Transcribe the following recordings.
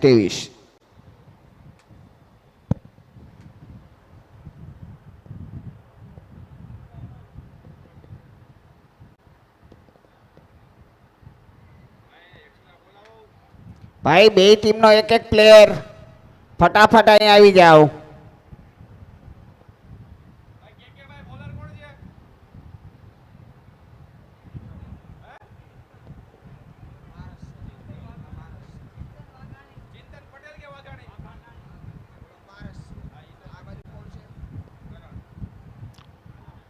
23. ભાઈ બે ટીમનો એક એક પ્લેયર ફટાફટ અહીં આવી જાઓ.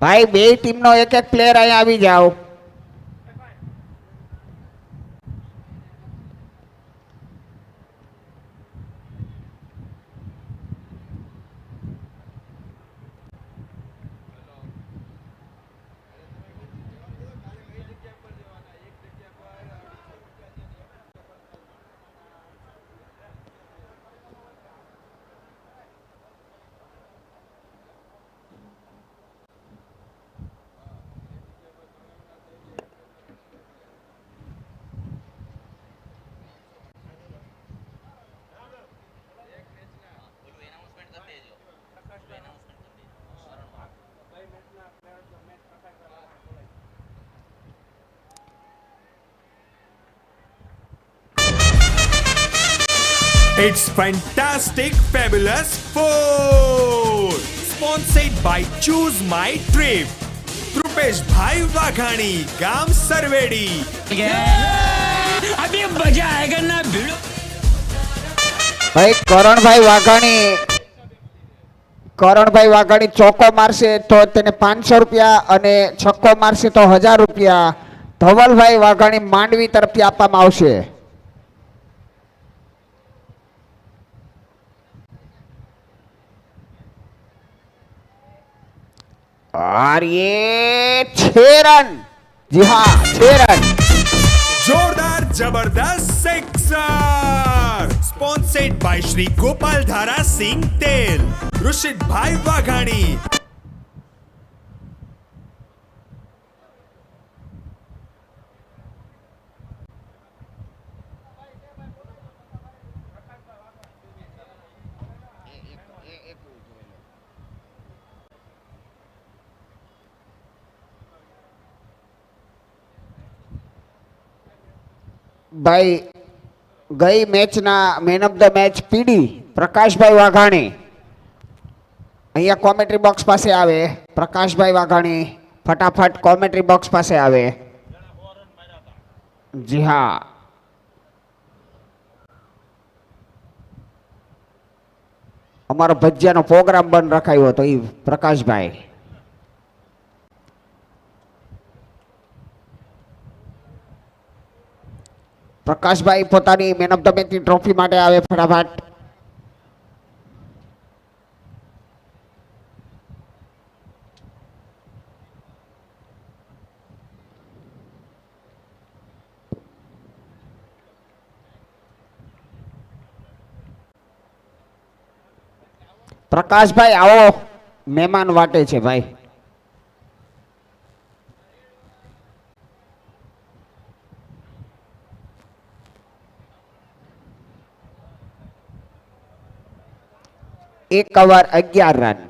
ભાઈ બે ટીમનો એક એક પ્લેયર અહીં આવી જાઓ. It's fantastic, fabulous food. Sponsored by Choose My Trip. Rupesh Bhai Waghani, Gam Sarvedi. अभी मजा आएगा ना भिड़ो. ભાઈ કરણભાઈ વાઘાણી ચોક્કો મારશે તો તેને 500 રૂપિયા અને છક્કો મારશે તો 1000 રૂપિયા ધવલભાઈ વાઘાણી માંડવી તરફથી આપવામાં આવશે. और ये 6 रन. जी हाँ 6 रन. जोरदार जबरदस्त sixer. Sponsored by Shri Gopal Dhara Singh Tel. Rushit Bhai Waghani. ભાઈ ગઈ મેચના મેન ઓફ ધ મેચ પીડી પ્રકાશભાઈ વાઘાણી અહીંયા કોમેન્ટ્રી બોક્સ પાસે આવે. પ્રકાશભાઈ વાઘાણી ફટાફટ કોમેન્ટ્રી બોક્સ પાસે આવે. જી હા અમારો ભજીયાનો પ્રોગ્રામ બંધ રખાયો હતો એ પ્રકાશભાઈ. પ્રકાશભાઈ પોતાની મેન ઓફ ધ મેચની ટ્રોફી માટે આવે ફટાફટ. પ્રકાશભાઈ આવો, મહેમાન વાટે છે ભાઈ. एक ओवर 11 रन.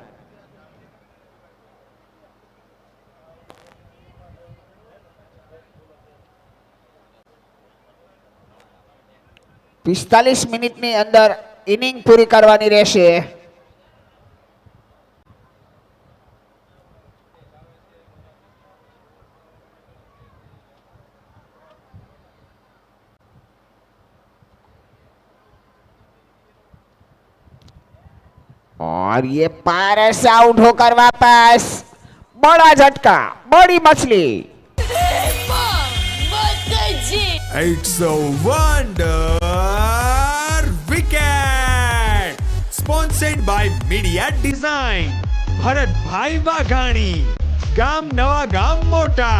पिस्तालीस मिनिटની અંદર ઇનિંગ પૂરી કરવાની રહેશે. और ये पारस आउट होकर वापस. बड़ा झटका, बड़ी मछली. It's a wonder wicket. Sponsored by Media Design. Bharat Bhai Waghani, Gam Nawa Gam Mota.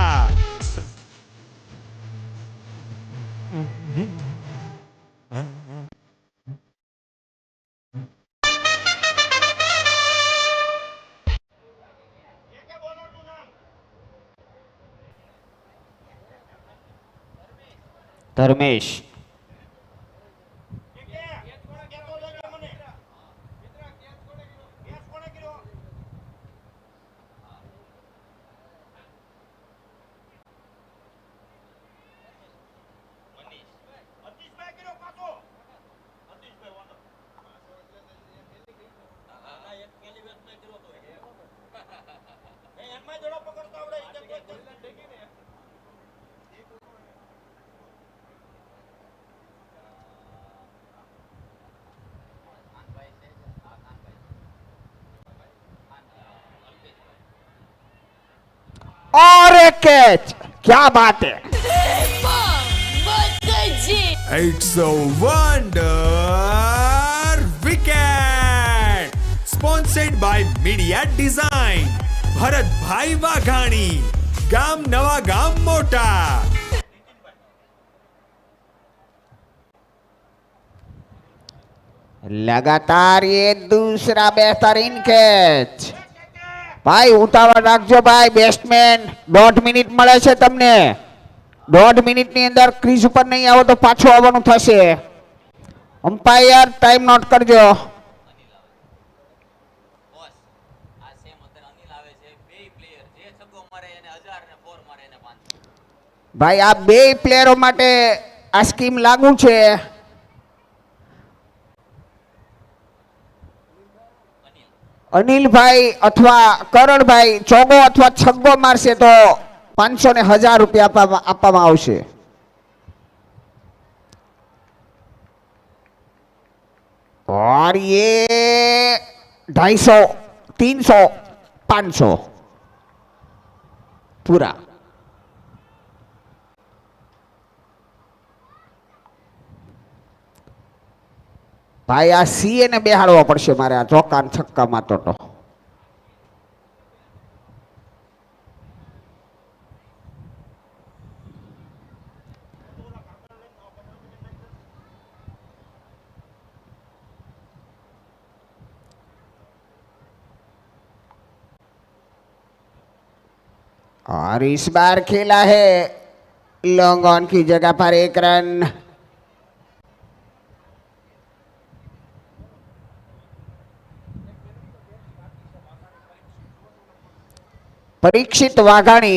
Dharmesh एक कैच, क्या बात है। It's a wonder wicket. Sponsored by Media Design. Bharatbhai Vaghani, ગામ નવા ગામ મોટા. लगातार ये दूसरा बेहतरीन कैच। भाई उतावળ રાખજો ભાઈ, બેટ્સમેન 1.5 મિનિટ મળે છે તમને। 1.5 મિનિટની અંદર ક્રીઝ ઉપર નહીં આવો તો પાછું આવવાનું થશે। અમ્પાયર ટાઈમ નોટ કરજો। ભાઈ આ બે પ્લેયરો માટે આ સ્કીમ લાગુ છે। અનિલભાઈ અથવા કરણભાઈ ચોગો અથવા છગ્ગો મારશે તો 500 ને 1000 રૂપિયા આપવામાં આવશે। और ये 250, 300, 500 पूरा। ભાઈ આ સીએ ને બેહાડવો પડશે મારે આ ચોક્કા ને છક્કામાં તો। और इस बार खेला है लॉन्ग ऑन की जगह पर 1 रन। परीक्षित वाघाणी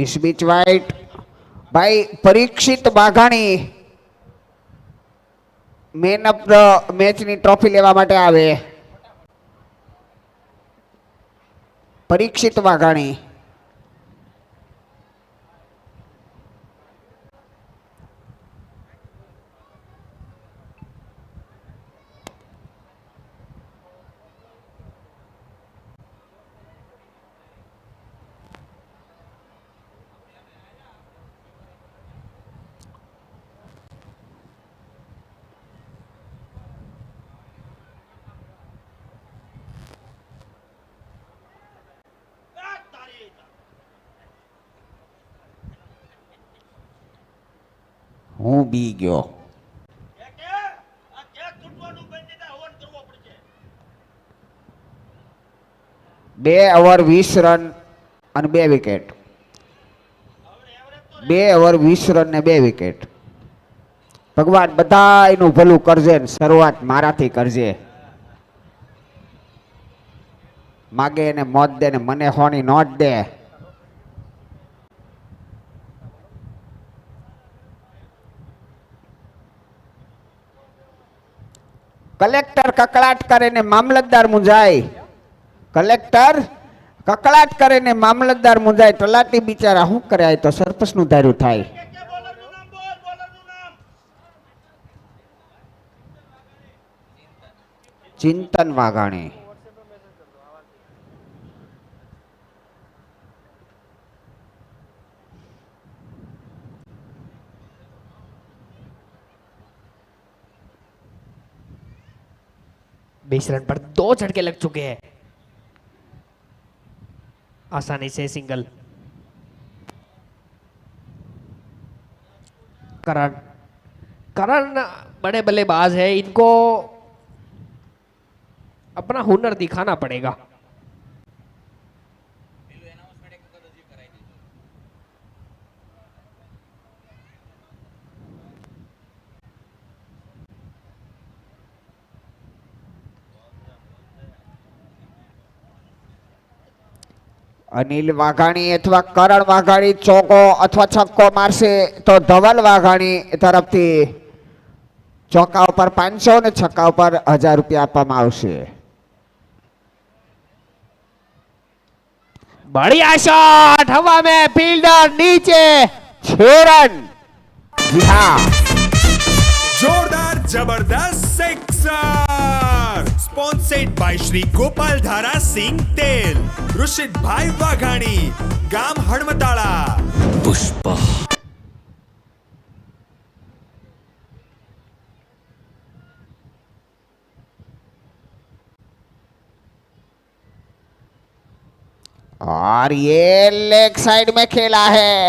इस बीच वाइट। भाई Parikshit Waghani main of the મેચની ટ્રોફી લેવા માટે આવે। પરીક્ષિત વાઘાણી હું બી ગયો। 2 ઓવર 20 રન અને 2 વિકેટ। 2 ઓવર 20 રન ને 2 વિકેટ। ભગવાન બધાયનું ભલું કરજે ને શરૂઆત મારાથી કરજે। માગે એને મોત દે ને મને હોની નોટ દે। कलेक्टर ककड़ाट करे ने मामलतदार मुंजाय। कलेक्टर ककड़ाट करे ने मामलतदार मुंजाय। तलाटी बिचारा શું કરે તો સરપંચ નું ધાર્યું થાય। ચિંતન વાઘાણી बीस रन पर 2 झटके लग चुके हैं। आसानी से सिंगल। करण करण बड़े बल्लेबाज है, इनको अपना हुनर दिखाना पड़ेगा। अनिल वाघाणी अथवा करण वाघाणी चौको अथवा छक्को मारशे तो धवल वाघाणी तरफथी ચોક્કા ઉપર 500 અને છક્કા ઉપર 1000 રૂપિયા આપવામાં આવશે. बढ़िया शॉट हवा में फील्डर नीचे 6 रन. જી હા, जोरदार जबरदस्त sixer sponsored by Shri Gopal Dhara Singh तेल ऋषित भाई वाघाणी गाम हड़मताड़ा. पुष्पा और ये लेग साइड में खेला है.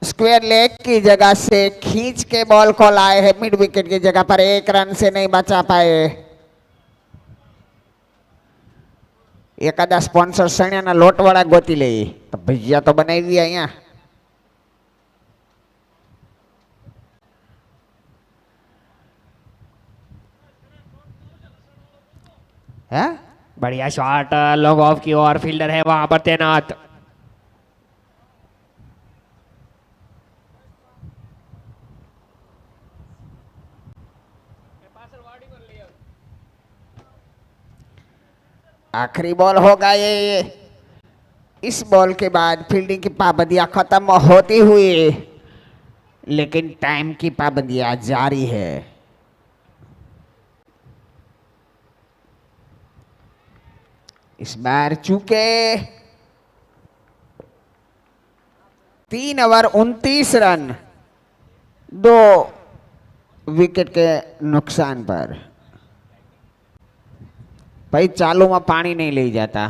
स्क्वायर लेग की जगह से खींच के बॉल को लाए हैं मिड विकेट की जगह पर. 1 रन से नहीं बचा पाए. एकादा स्पॉन्सर सणियाना लोटवाड़ा गोती ले तो भैया तो बनाई दिया અહીંયા. है बढ़िया शॉट लॉन्ग ऑफ की ओर फील्डर है वहां पर तैनात. आखिरी बॉल होगा ये. इस बॉल के बाद फील्डिंग की पाबंदियां खत्म होती हुई लेकिन टाइम की पाबंदियां जारी है. इस बार चूके 3 ओवर 29 रन 2 विकेट के नुकसान पर. भाई चालू में पानी नहीं ले जाता.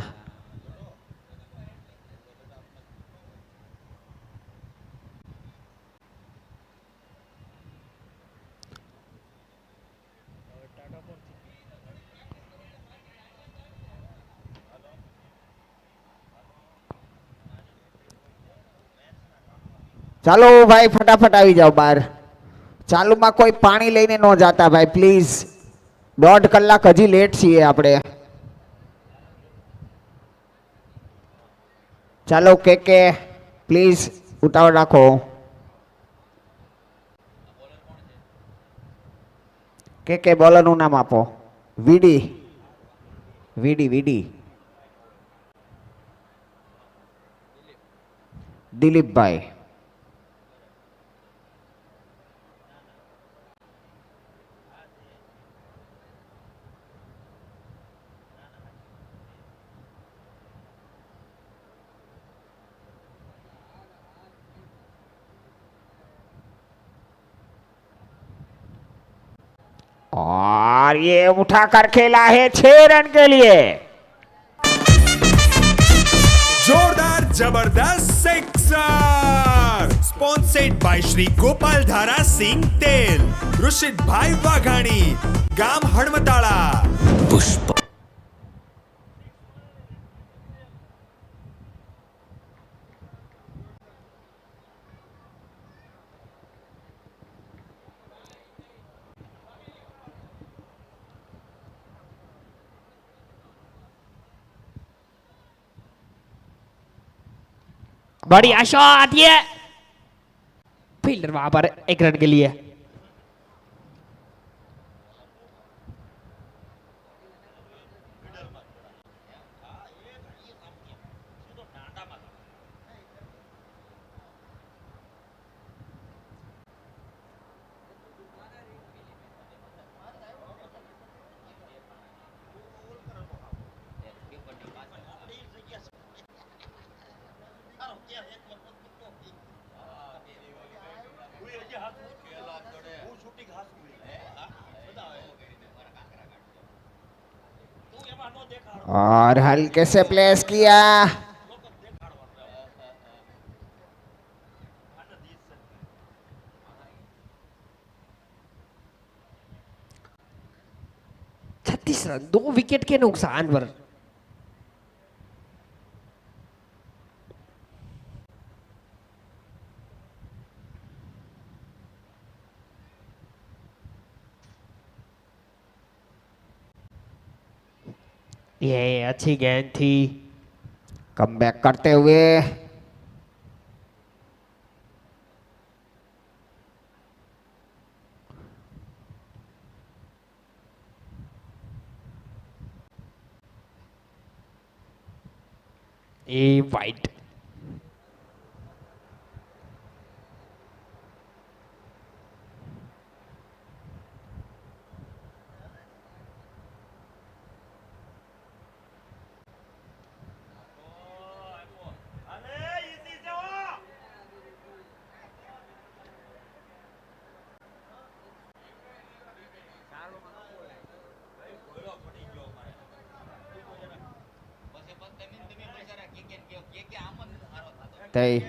ચાલો ભાઈ ફટાફટ આવી જાઓ બહાર. ચાલુમાં કોઈ પાણી લઈને ન જાતા ભાઈ પ્લીઝ. 1.5 કલાક હજી લેટ છીએ આપણે. ચાલો કે પ્લીઝ ઉતાવળ રાખો. કે બોલરનું નામ આપો. વીડી વીડી વીડી દિલીપભાઈ. और ये उठाकर खेला है 6 रन के लिए. जोरदार जबरदस्त sixer sponsored by Shri Gopal Dhara Singh तेल ऋषित भाई वाघाणी गाम हड़मताड़ा. पुष्पा बढ़िया शॉट ये फील्डर वहां पर 1 रन के लिए. और हल्के से प्लेस किया. रन 2 विकेट के नुकसान पर. ये अच्छी गेंद थी. कमबैक करते हुए એ વાઈટ. થઈ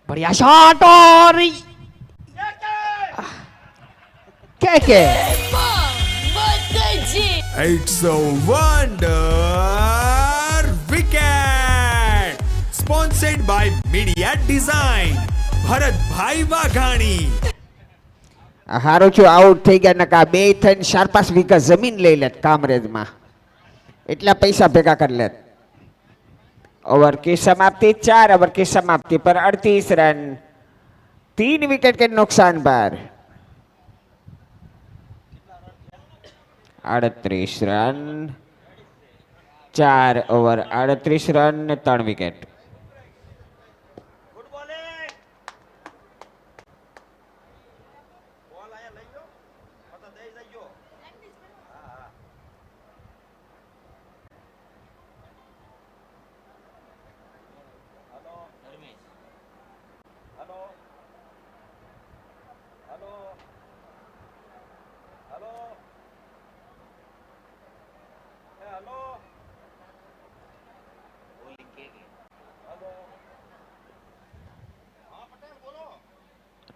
बढ़िया शॉट और કે It's a wonder wicket. Sponsored by Media Design. Bharatbhai Vaghani. હારું છું આઉટ થઈ ગયા નકા બે થઈને 4-5 વીઘા જમીન લઈ લેત કામરેજમાં એટલા પૈસા ભેગા કરી લેત. ओवर की समाप्ति 4 ओवर की समाप्ति पर 38 रन 3 विकेट के नुकसान पर 38 रन 4 ओवर 38 रन 3 विकेट.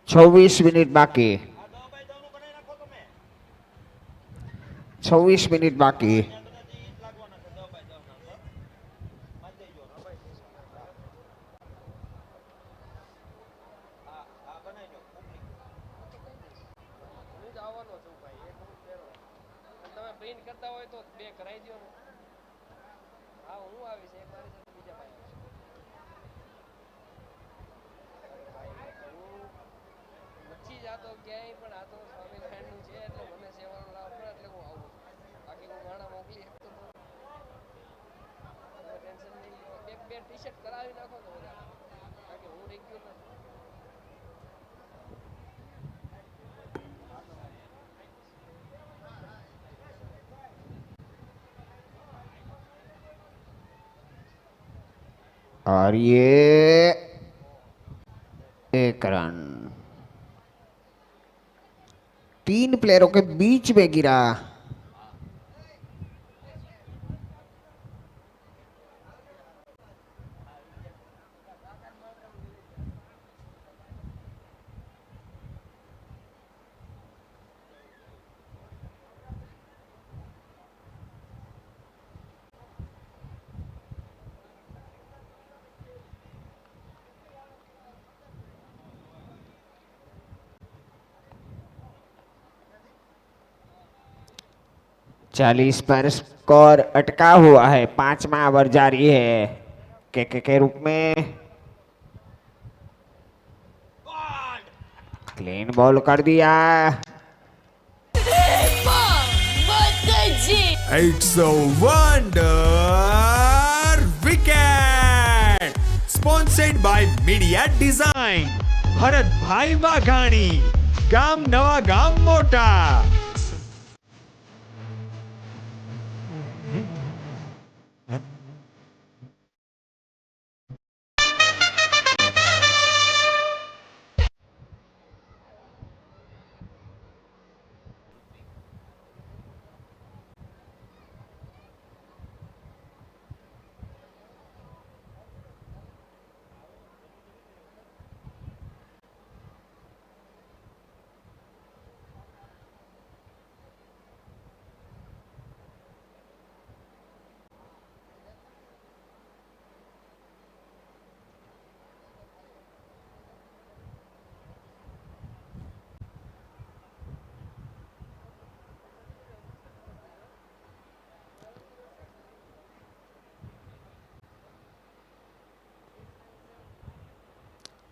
छब्बीस मिनट बाकी 26 मिनट बाकी. और ये एक रन 3 प्लेयरों के बीच में गिरा. चालीस पर स्कोर अटका हुआ है. 5वां ओवर जारी है के रूप में. क्लीन बॉल कर दिया. It's a wonder wicket. Sponsored by Media Design. Bharatbhai Vaghani. ગામ નવા ગામ મોટા.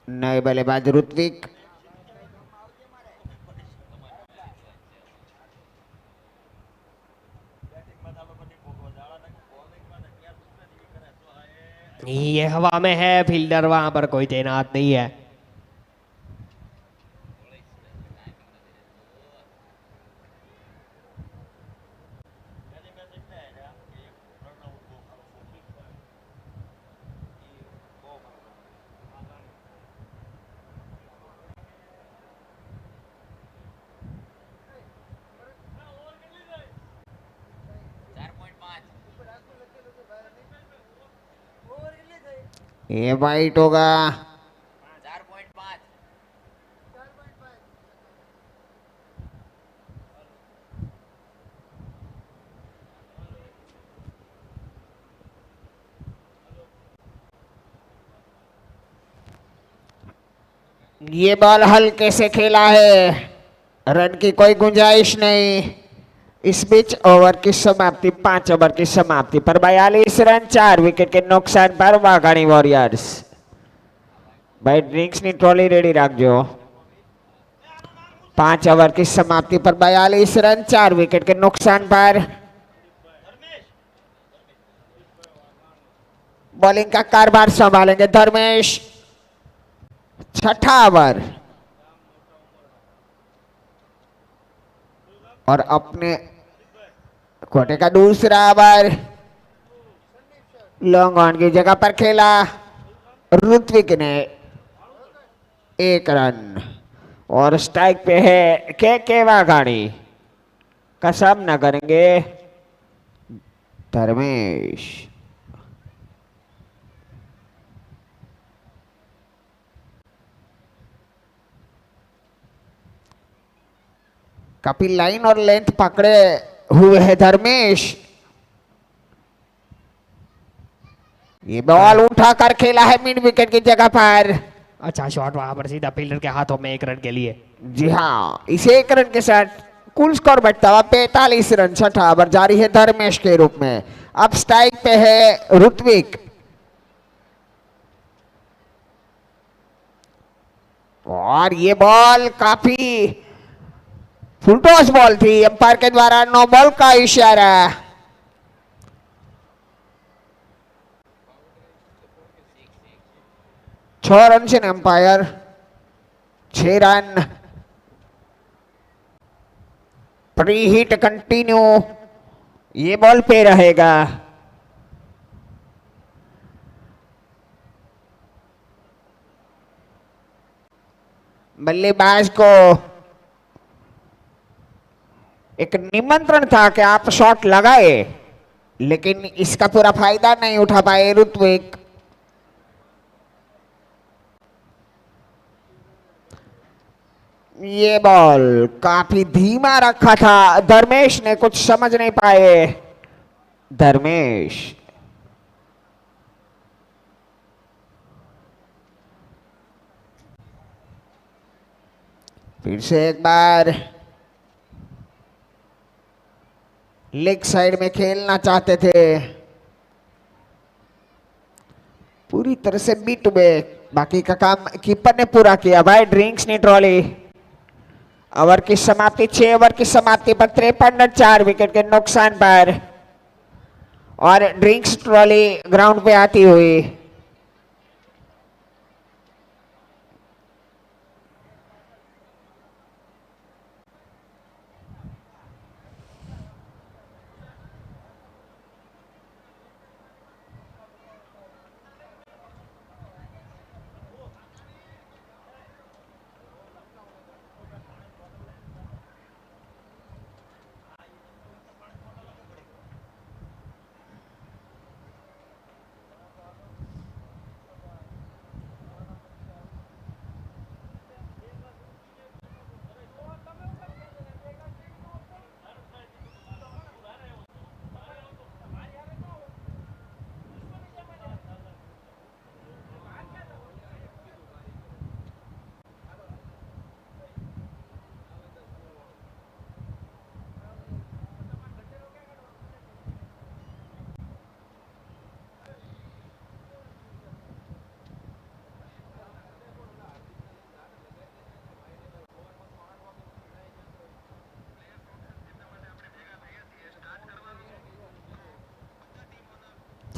नए बल्लेबाज ऋत्विक। ये हवा में है, फील्डर वहां पर कोई तैनात नहीं है। ये वाइट होगा। ये बॉल हल्के से खेला है, रन की कोई गुंजाइश नहीं। इस बीच ओवर की समाप्ति, 5 ओवर की समाप्ति पर 42 रन, 4 विकेट के नुकसान पर वाघाणी वॉरियर्स। भाई ड्रिंक्स ની ટ્રોલી રેડી રાખજો। 5 ओवर की समाप्ति पर 42 रन, 4 विकेट के नुकसान पर। बॉलिंग का कारभार संभालेंगे धर्मेश। 6ठा ओवर और अपने कोटे का दूसरा ओवर लॉन्ग ऑन की जगह पर खेला। ऋत्विक ने 1 रन और स्ट्राइक पे है के वाघाणी का सामना करेंगे धर्मेश। काफी लाइन और लेंथ पकड़े हुए है धर्मेश। ये बॉल उठाकर खेला है मिड विकेट की जगह पर। अच्छा शॉट वहां पर सीधा फील्डर के हाथों में 1 रन के लिए। जी हाँ, इस 1 रन के साथ कुल स्कोर बैठता हुआ 45 रन। 6ठा ओवर जारी है धर्मेश के रूप में। अब स्ट्राइक पे है ऋत्विक और ये बॉल काफी फुलटॉस बॉल थी। अंपायर के द्वारा नो बॉल का इशारा। छह रन से umpire 6 run. Pre hit continue, ये बॉल पे रहेगा। बल्लेबाज को एक निमंत्रण था कि आप शॉट लगाए, लेकिन इसका पूरा फायदा नहीं उठा पाए ऋत्विक। ये बॉल काफी धीमा रखा था, धर्मेश ने कुछ समझ नहीं पाए। धर्मेश फिर से एक बार लेग साइड में खेलना चाहते थे, पूरी तरह से बीट में। बाकी का काम कीपर ने पूरा किया। भाई ड्रिंक्स ने ट्रॉली। ओवर की समाप्ति, 6 ओवर की समाप्ति पर 53 रन, 4 विकेट के नुकसान पर। और ड्रिंक्स ट्रॉली ग्राउंड पे आती हुई।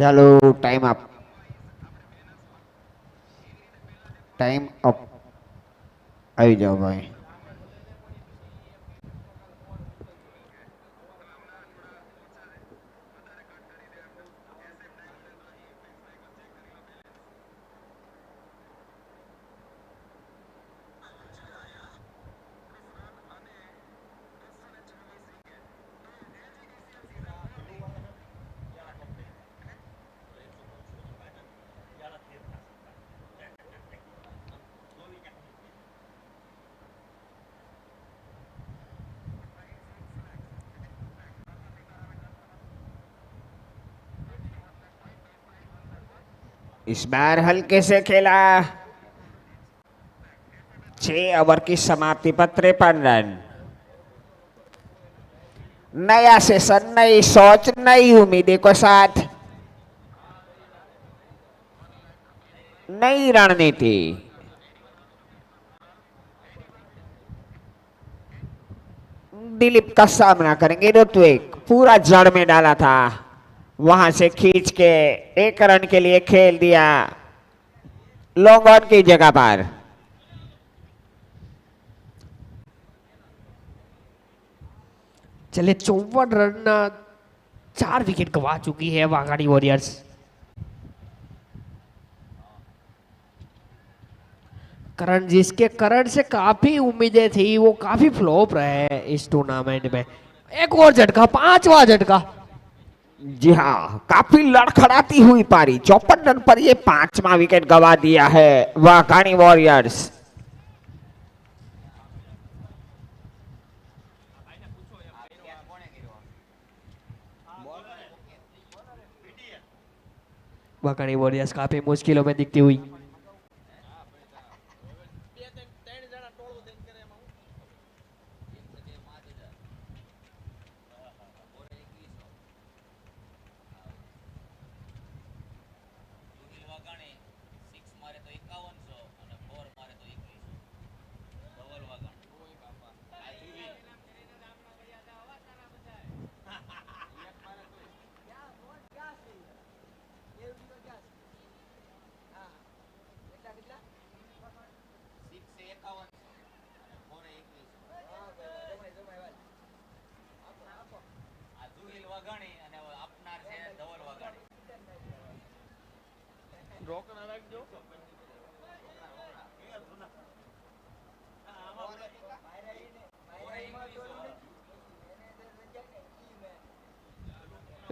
ચાલો ટાઈમ અપ. Time up. આવી જાઓ ભાઈ. इस बार हल्के से खेला. 6 ओवर की समाप्ति पर 53 रन. नया सेशन, नई सोच, नई उम्मीदें को साथ, नई रणनीति. दिलीप का सामना करेंगे ऋत्विक. पूरा जड़ में डाला था, वहां से खींच के 1 रन के लिए खेल दिया लॉन्ग ऑन की जगह पर. चले 54 रन 4 विकेट गवा चुकी है वाघाड़ी वॉरियर्स. करण जिसके करण से काफी उम्मीदें थी वो काफी फ्लॉप रहे इस टूर्नामेंट में. एक और झटका, 5वां झटका. जी हाँ, काफी लड़खड़ाती हुई पारी. 54 रन पर ये 5वां विकेट गवा दिया है वाघाणी वॉरियर्स. वाघाड़ी वॉरियर्स काफी मुश्किलों में दिखती हुई.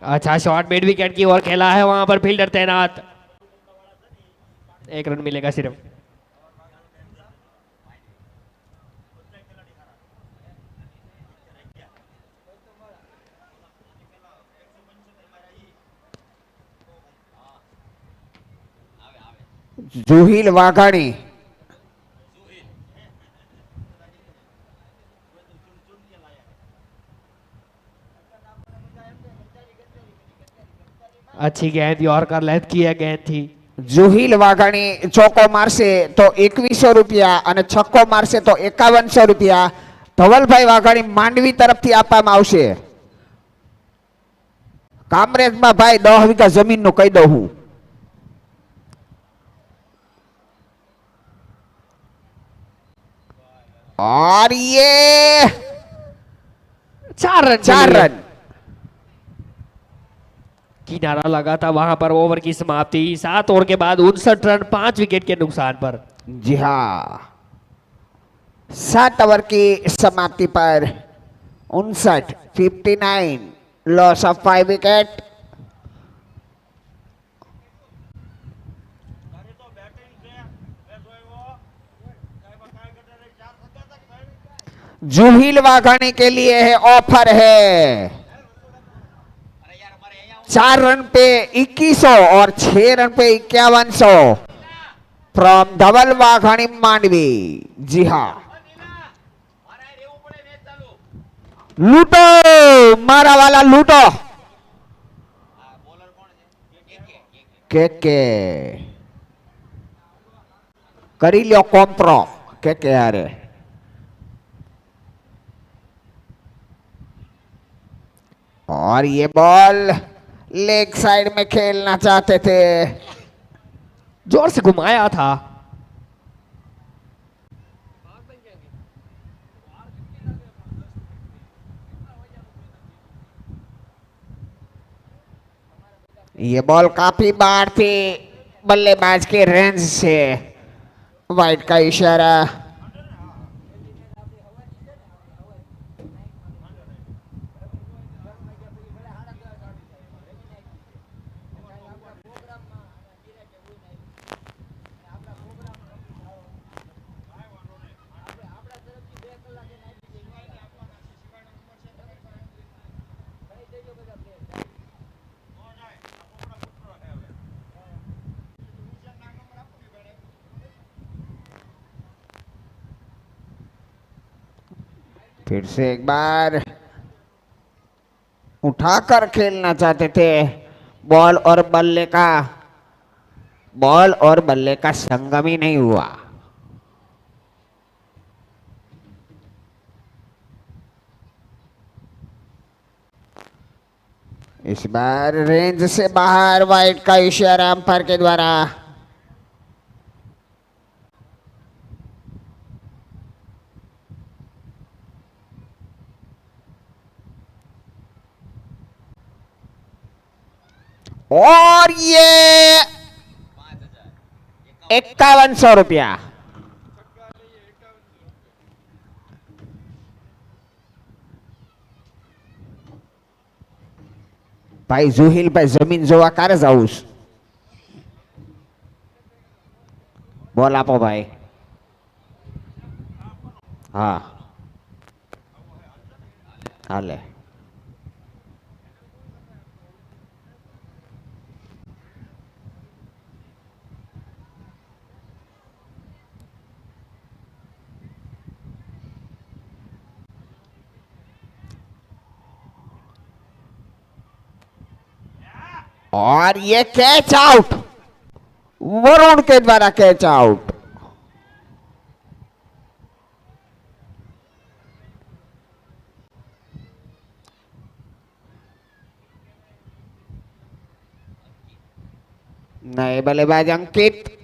अच्छा शॉट मिड विकेट की ओर खेला है, वहां पर फील्डर तैनात. 1 रन मिलेगा सिर्फ. जुहिल वाघाणी. अच्छी गेंद, यॉर्कर लेंथ की है गेंद थी. जुहिल वाघाणी ચોકો મારશે તો 2100 રૂપિયા અને છક્કો મારશે તો 5100 રૂપિયા ધવલભાઈ વાઘાણી માંડવી તરફથી આપવામાં આવશે. કામરેજમાં ભાઈ 10 વીઘા જમીનનું કહી દઉં હું. और ये 4 रन. 4 रन. किनारा लगा था वहां पर. ओवर की समाप्ति 7 ओवर के बाद 59 रन 5 विकेट के नुकसान पर. जी हाँ, 7 ओवर की समाप्ति पर 59 लॉस ऑफ 5 विकेट. जुहिल वाघाणी के लिए है ऑफर है 4 रन पे 2100 और 6 रन पे 5100 फ्रॉम धवल वाघाणी मांडवी. जी हाँ, लूटो मारा वाला लूटो. के करी लो कॉम्प्रो के हारे. और ये बॉल लेग साइड में खेलना चाहते थे। जोर से घुमाया था। ये बॉल काफी बाहर थी बल्लेबाज के रेंज से। वाइड का इशारा। फिर से एक बार उठाकर खेलना चाहते थे। बॉल और बल्ले का संगम ही नहीं हुआ। इस बार रेंज से बाहर, वाइड का इशारा अंपायर के द्वारा। और ये 5100 रुपया। भाई जुहिल भाई जमीन जोवा कारे जाऊस। बोल आपो भाई। हाँ हाले। और ये कैच आउट, वरुण के द्वारा कैच आउट। नए बल्लेबाज अंकित।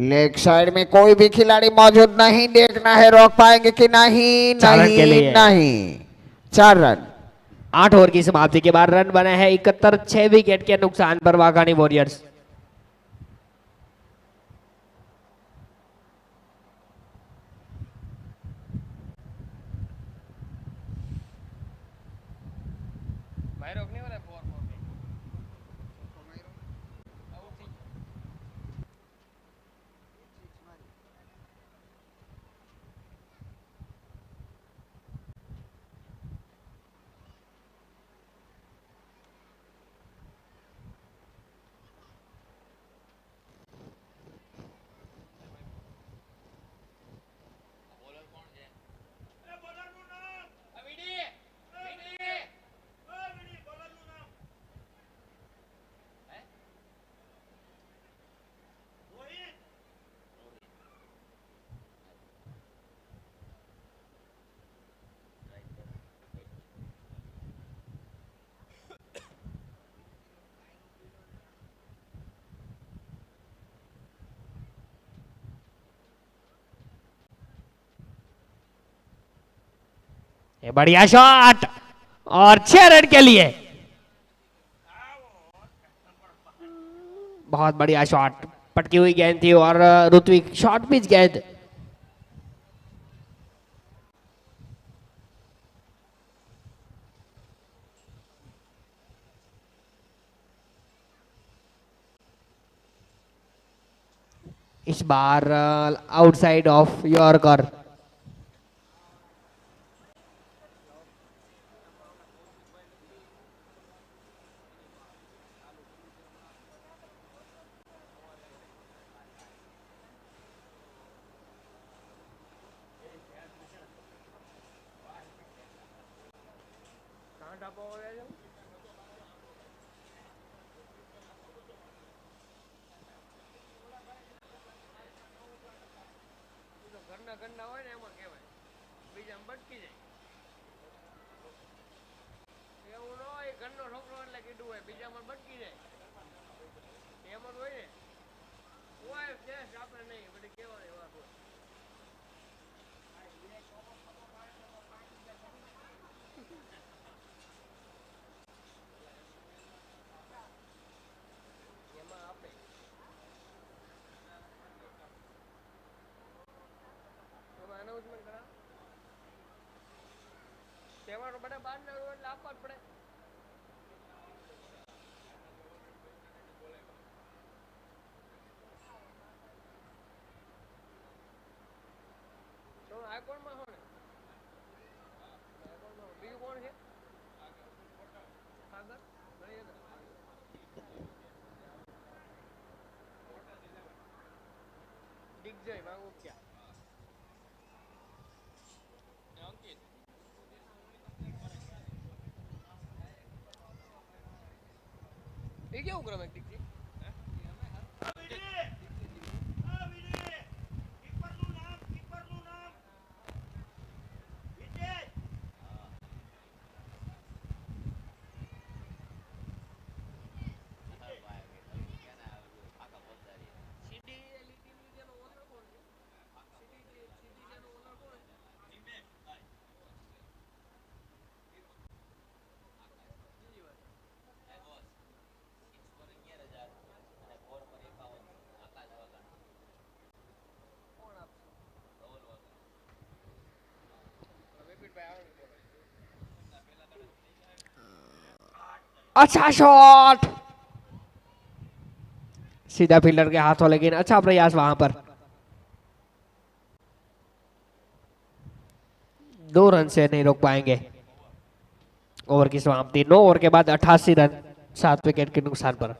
लेग साइड में कोई भी खिलाड़ी मौजूद नहीं, देखना है रोक पाएंगे कि नहीं। 4 रन के नहीं लिए। नहीं, 4 रन। 8 ओवर की समाप्ति के बाद रन बने हैं 71, 6 विकेट के नुकसान पर वाघानी वॉरियर्स। ये बढ़िया शॉट और 6 रन के लिए। बहुत बढ़िया शॉट, पटकी हुई गेंद थी और ऋत्विक शॉर्ट पिच गेंद। इस बार आउटसाइड ऑफ यॉर्कर। अच्छा शॉट, सीधा फील्डर के हाथों, लेकिन अच्छा प्रयास वहां पर। 2 रन से नहीं रोक पाएंगे। ओवर की समाप्ति 9 ओवर के बाद 88 रन 7 विकेट के नुकसान पर।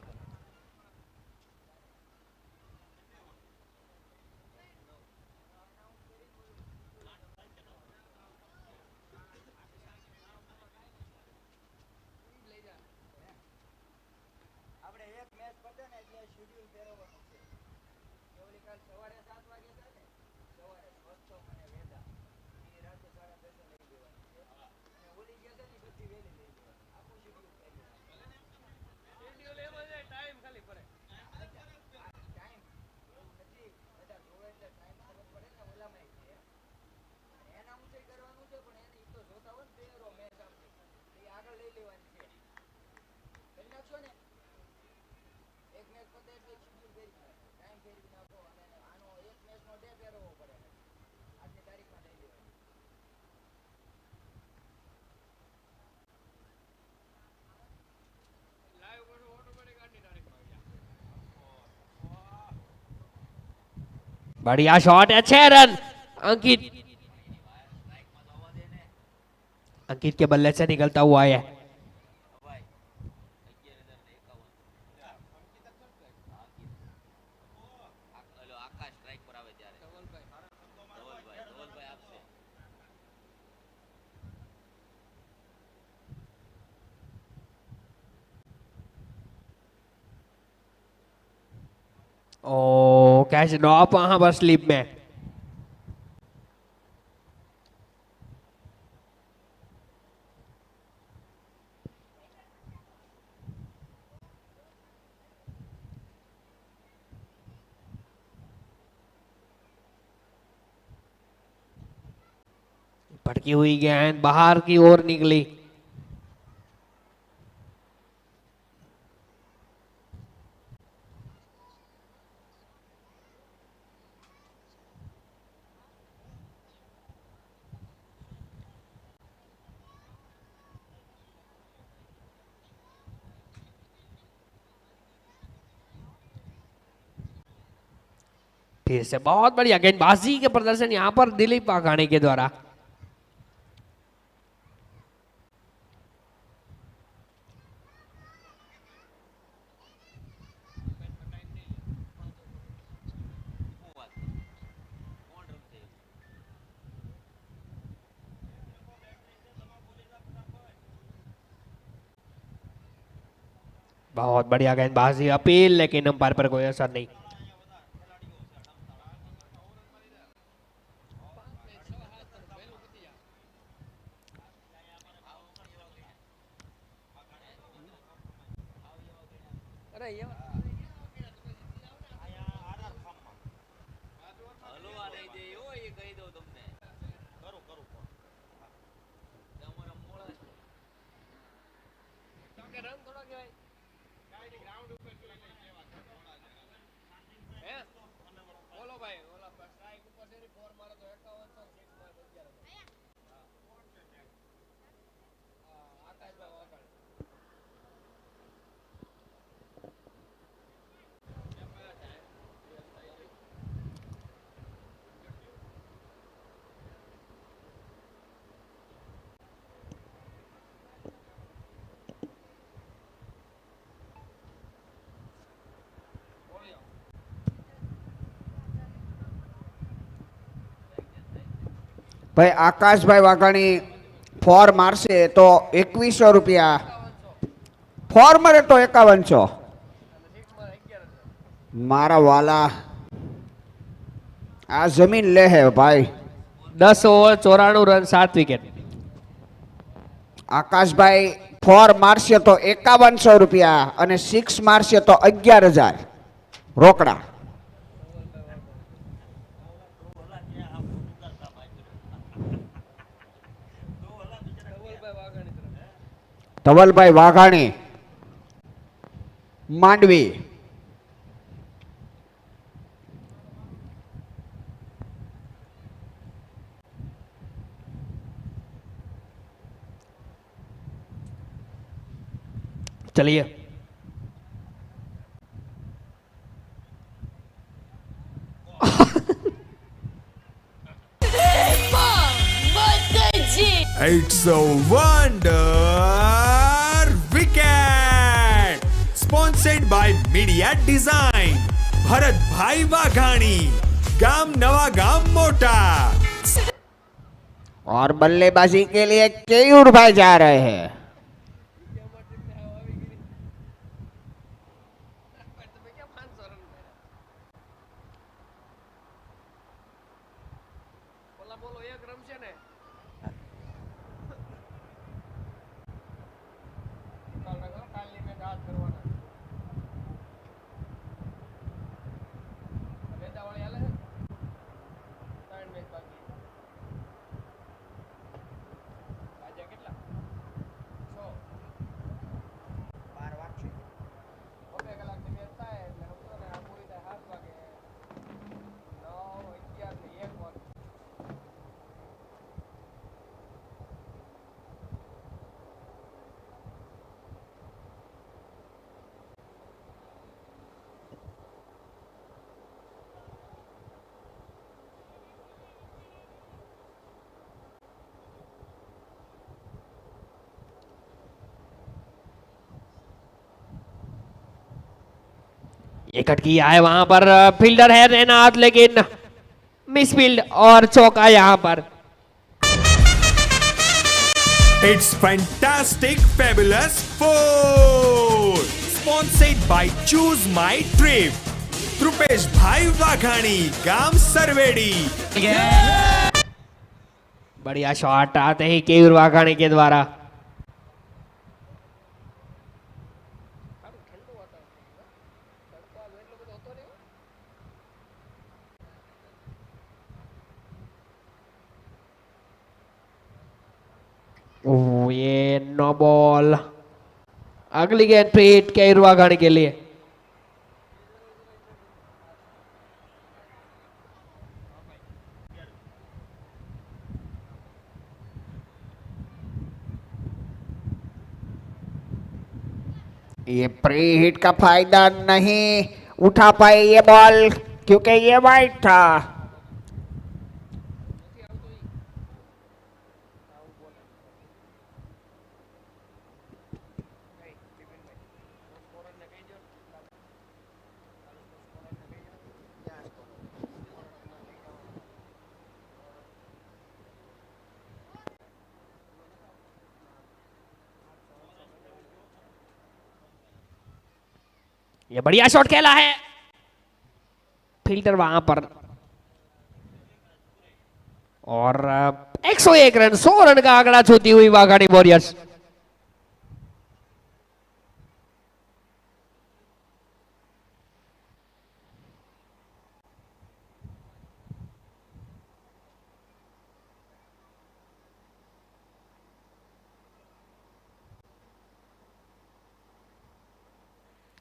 बढ़िया शॉट है, 6 रन। अंकित, अंकित के बल्ले से निकलता हुआ है। ओ कैच ड्रॉप वहां पर स्लिप में। भटकी हुई गेंद बाहर की ओर निकली। फिर से बहुत बढ़िया गेंदबाजी के प्रदर्शन यहाँ पर दिलीप वाघाणी के द्वारा। बहुत बढ़िया गेंदबाजी, अपील, लेकिन अंपायर पर कोई असर नहीं। ભાઈ આકાશભાઈ વાઘાણી ફોર મારશે તો 2100 રૂપિયા, ફોર મારે તો 5100। મારા વાલા આ જમીન લે હે ભાઈ। 10 ઓવર 94 રન 7 વિકેટ। આકાશભાઈ ફોર મારશે તો 5100 રૂપિયા અને 6 મારશે તો 11000 રોકડા। ધવલભાઈ વાઘાણી માંડવી। चलिए It's a wonder wicket. Sponsored by Media Design. Bharat भाई वाघाणी, गाम नवा गाम मोटा। और बल्लेबाजी के लिए केयूर भाई जा रहे हैं। ये कट किया है वहां पर, फील्डर है रैनात, लेकिन मिस फील्ड और चौका यहां पर। It's fantastic, fabulous four. Sponsored by Choose My Trip. त्रुपेश भाई वाघाणी, गाम सरवेड़ी। बढ़िया शॉट आते ही केयूर वाघाणी के द्वारा। ये नो बॉल। अगली गेंद फिट केयूर वाघाणी के लिए। ये प्री हिट का फायदा नहीं उठा पाए ये बॉल। क्योंकि ये वाइट था। ये बढ़िया शॉट खेला है, फील्डर वहां पर। और 101 रन, 100 रन का आंकड़ा छूती हुई वाघानी वॉरियर्स।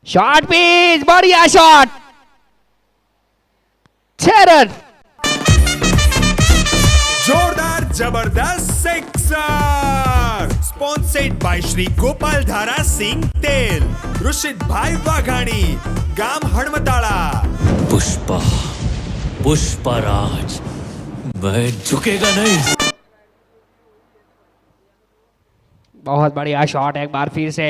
शॉट पिच, बढ़िया शॉट, 6 रन। जोरदार जबरदस्त sixer, sponsored by Shri Gopal Dhara Singh तेल, ऋषित भाई वाघाणी, गाम हड़मताड़ा। पुष्पा, पुष्पराज, मैं झुकेगा नहीं। बहुत बढ़िया शॉट, एक बार फिर से।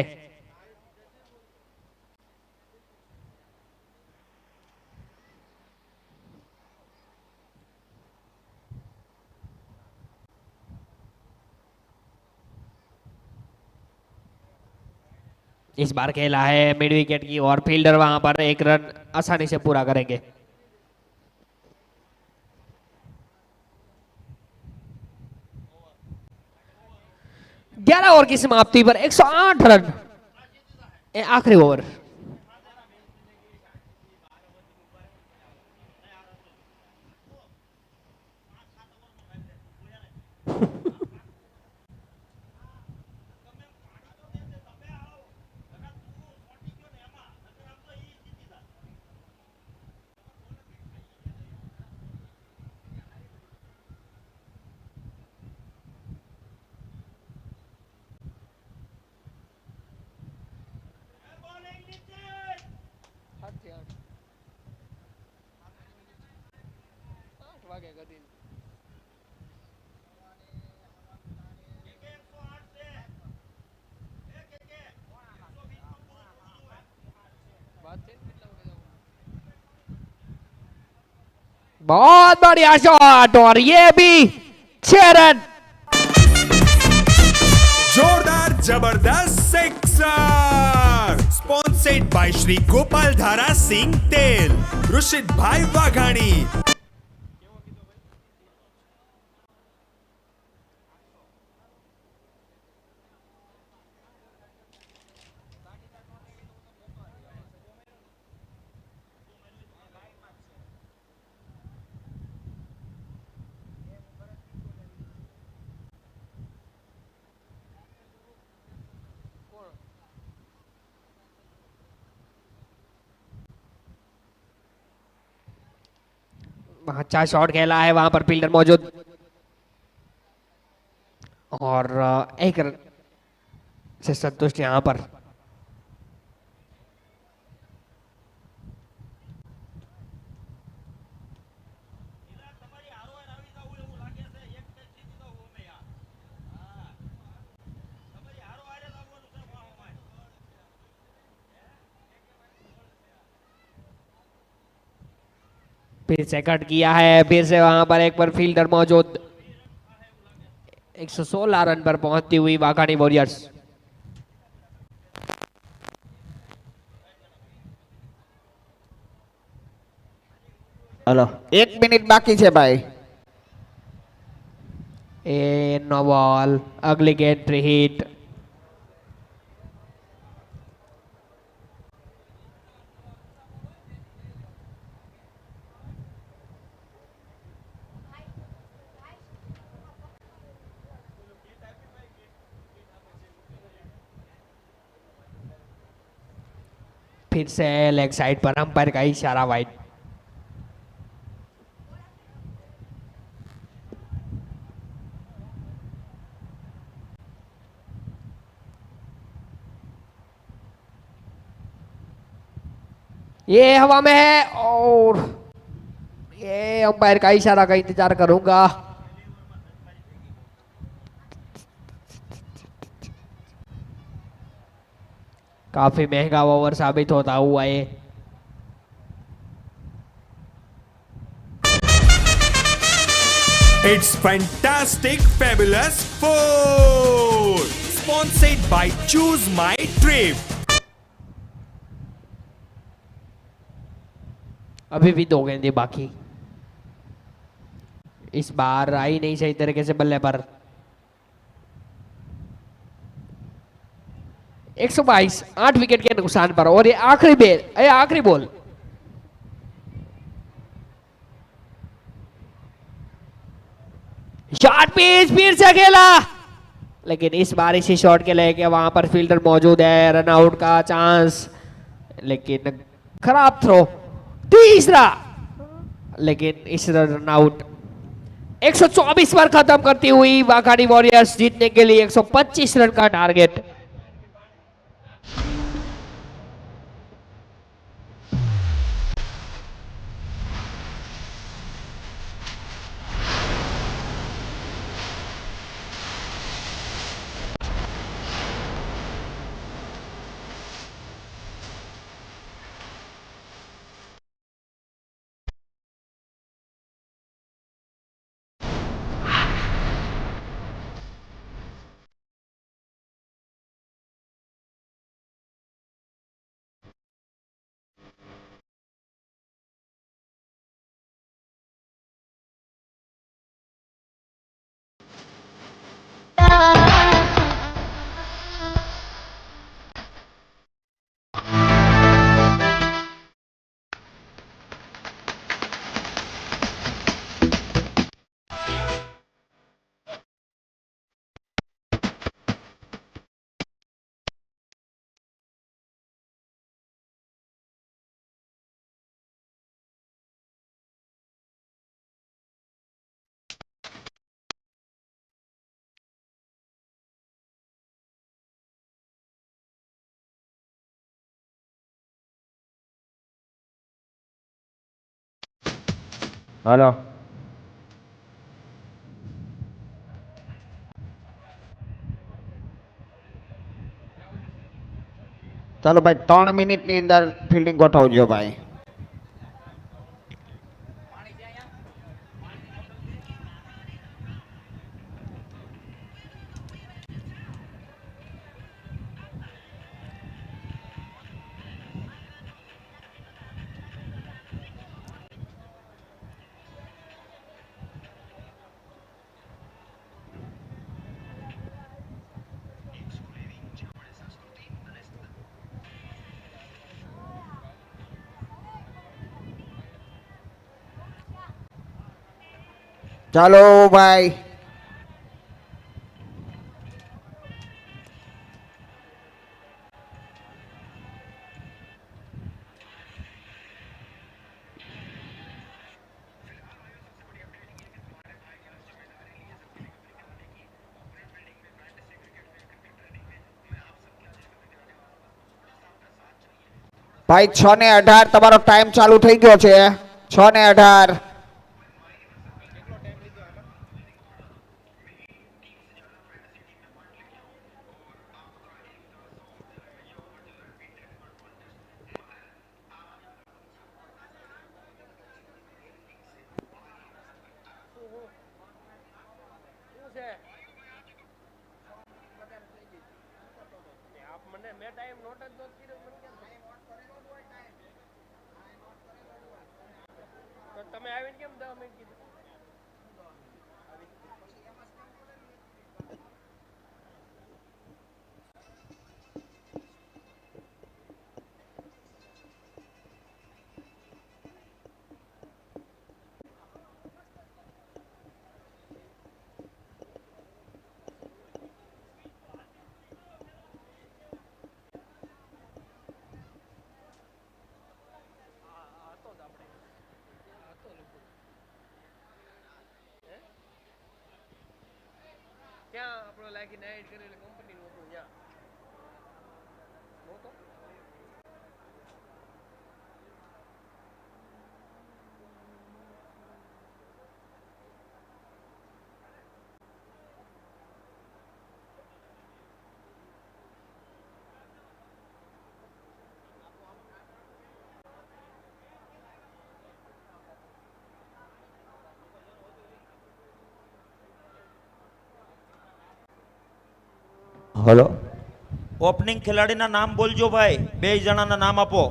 इस बार खेला है मिड विकेट की, और फील्डर वहां पर 1 रन आसानी से पूरा करेंगे। ग्यारह ओवर की समाप्ति पर 108 रन, आखिरी ओवर। बहुत बढ़िया शॉट, और ये भी 6 रन। जोरदार जबरदस्त sixer, sponsored by Shri Gopal Dhara Singh तेल, ऋषित भाई वाघाणी। अच्छा शॉट खेला है, वहां पर फील्डर मौजूद, और 1 रन से संतुष्ट यहां पर। फिर से कट किया है, फिर से वहां पर एक पर फील्डर मौजूद। 116 रन पर पहुंचती हुई वाघानी वॉरियर्स। हेलो, 1 मिनिट बाकी है भाई। ए नो बॉल, अगली एंट्री हिट। फिर से लेग साइड पर अंपायर का इशारा, वाइड। ये हवा में है, और अंपायर का इशारा का इंतजार करूंगा। काफी महंगा ओवर साबित होता हुआ है। It's fantastic, fabulous four. Sponsored by Choose My Trip. अभी भी 2 गेंदें बाकी। इस बार आई नहीं सही तरीके से बल्ले पर। 122 8 विकेट के नुकसान पर और ये आखिरी बॉल। शॉट पिच फिर से खेला, लेकिन इस बार इसी शॉट के लेके वहां पर फील्डर मौजूद है। रन आउट का चांस, लेकिन खराब थ्रो। तीसरा, लेकिन इस रन आउट। 124 पर खत्म करती हुई वाघानी वॉरियर्स जीतने के लिए 125 रन का टारगेट। हेलो, ચાલો ભાઈ 3 મિનિટની અંદર ફિલ્ડિંગ ગોઠવજો ભાઈ. ચાલો ભાઈ, ભાઈ 6:18 તમારો ટાઈમ ચાલુ થઈ ગયો છે. 6:18. તમે આવીને કેમ 10 મિનિટ કીધું? ક્યાં આપણો લાગી નાઈટ કરેલી કંપનીનું હતું ત્યાં નહોતો? હલો. ઓપનિંગ ખેલાડીના નામ બોલજો ભાઈ, બે જણાના નામ આપો.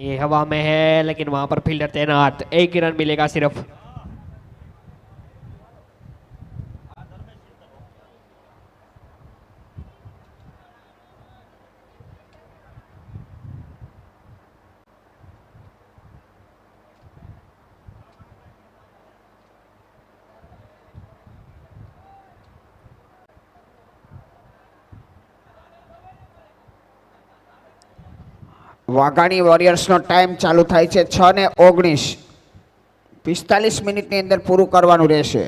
ये हवा में है लेकिन वहां पर फील्डर तैनात, एक ही रन मिलेगा सिर्फ। વાઘાણી વોરિયર્સનો ટાઈમ ચાલુ થાય છે 6:19. 45 મિનિટની અંદર પૂરું કરવાનું રહેશે.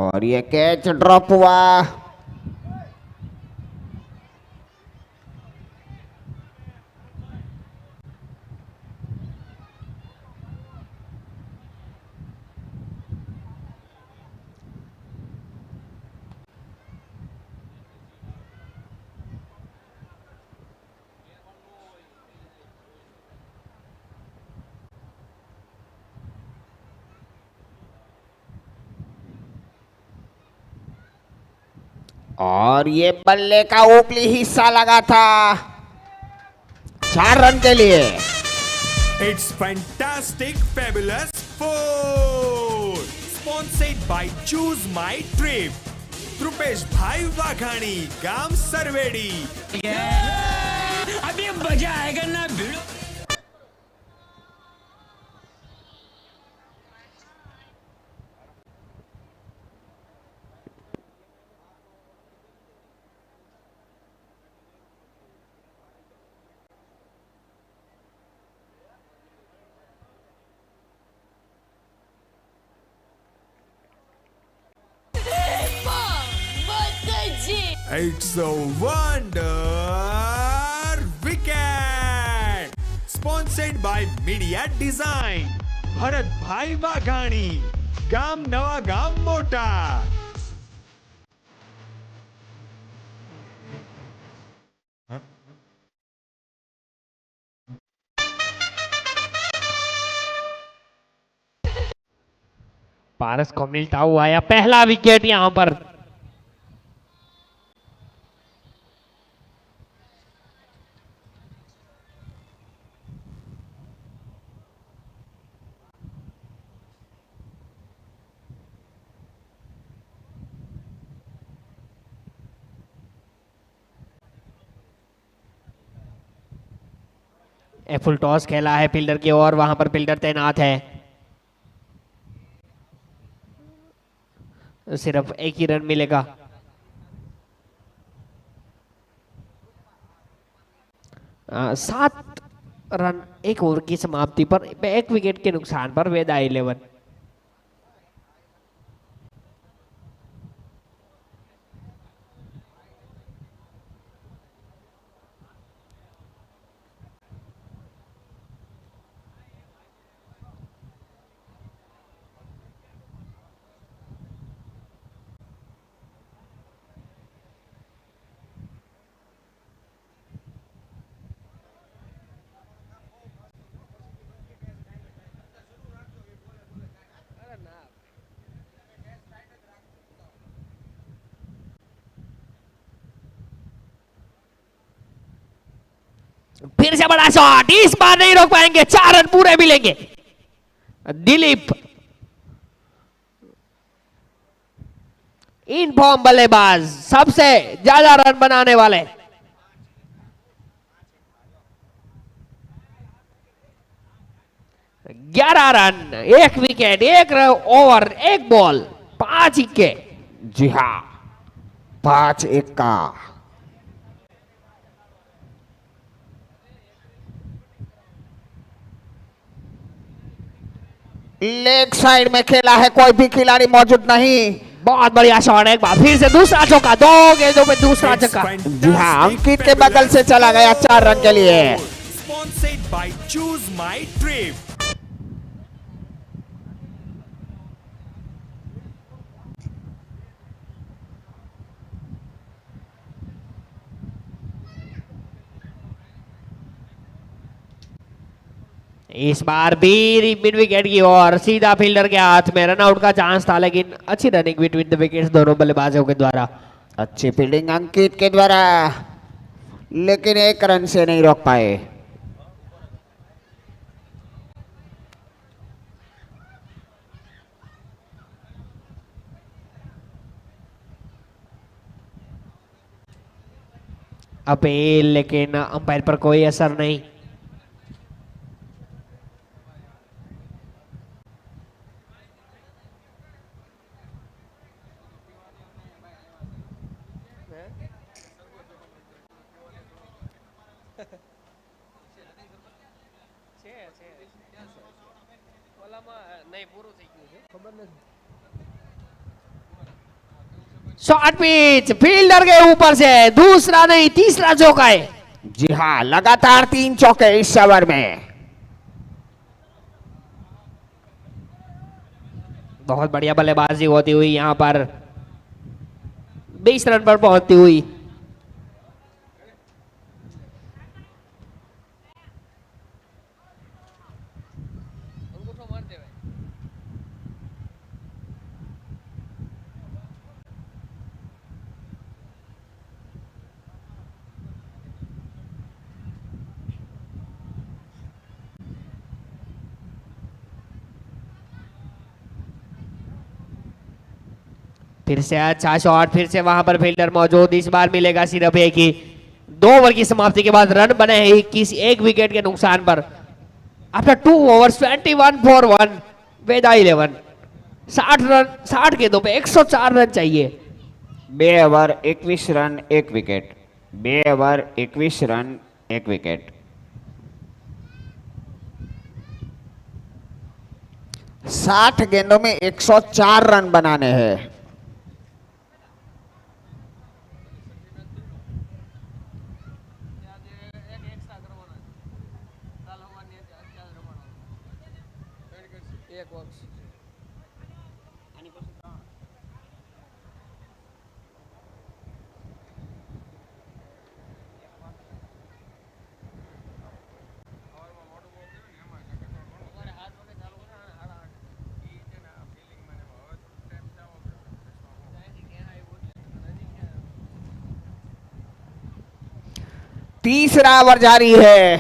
और ये कैच ड्रॉप हुआ. और ये बल्ले का ऊपरी हिस्सा लगा था. 4 रन के लिए. It's fantastic, fabulous four. Sponsored by Choose My Trip. Trupesh Bhai Waghani, Gam Sarvedi. अभी मजा आएगा ना भिड़ो. It's a wonder wicket. Sponsored by Media Design. Bharat Bhai Waghani, Gam Nawa Gam Mota. पारस को मिलता हुआ या पहला विकेट यहां पर। फुल टॉस खेला है फील्डर की ओर, वहां पर फील्डर तैनात है। सिर्फ एक ही रन मिलेगा। सात रन एक ओवर की समाप्ति पर एक विकेट के नुकसान पर वेदा 11। फिर से बड़ा शॉट, इस बार नहीं रोक पाएंगे, 4 रन पूरे मिलेंगे। दिलीप इन फॉर्म बल्लेबाज, सबसे ज्यादा रन बनाने वाले। ग्यारह रन, 1 विकेट, 1 ओवर, 1 बॉल, 5 इक्के। जी हाँ, 5 इक्का। लेग साइड में खेला है, कोई भी खिलाड़ी मौजूद नहीं। बहुत बढ़िया शॉट, एक बार फिर से दूसरा चौका, 2 गेंदों पे दूसरा It's चौका। fantastic जी हाँ, अंकित के बगल से चला गया 4 रन के लिए। Sponsored by Choose My Trip. इस बार भी मिड विकेट की ओर, सीधा फील्डर के हाथ में, रन आउट का चांस था, लेकिन अच्छी रनिंग बिटवीन द विकेट्स दोनों बल्लेबाजों के द्वारा। अच्छी फील्डिंग अंकित के द्वारा, लेकिन 1 रन से नहीं रोक पाए। अपील, लेकिन अंपायर पर कोई असर नहीं। शॉर्ट पिच, फील्डर के ऊपर से, दूसरा नहीं तीसरा चौका है। जी हाँ, लगातार 3 चौके इस ओवर में। बहुत बढ़िया बल्लेबाजी होती हुई यहां पर 20 रन पर पहुंचती हुई। फिर से अच्छा शॉट, फिर से वहां पर फील्डर मौजूद, इस बार मिलेगा सिर्फ एक ही। 2 ओवर की समाप्ति के बाद रन बने हैं 21, 1 विकेट के नुकसान पर। After 2 overs 21 for 1 with 11, 60 run, 60 गेंदों पे 104 रन चाहिए। 2 over 21 run 1 wicket, 2 over 21 run 1 wicket. 60 गेंदों में 104 रन बनाने हैं। तीसरा ओवर जारी है।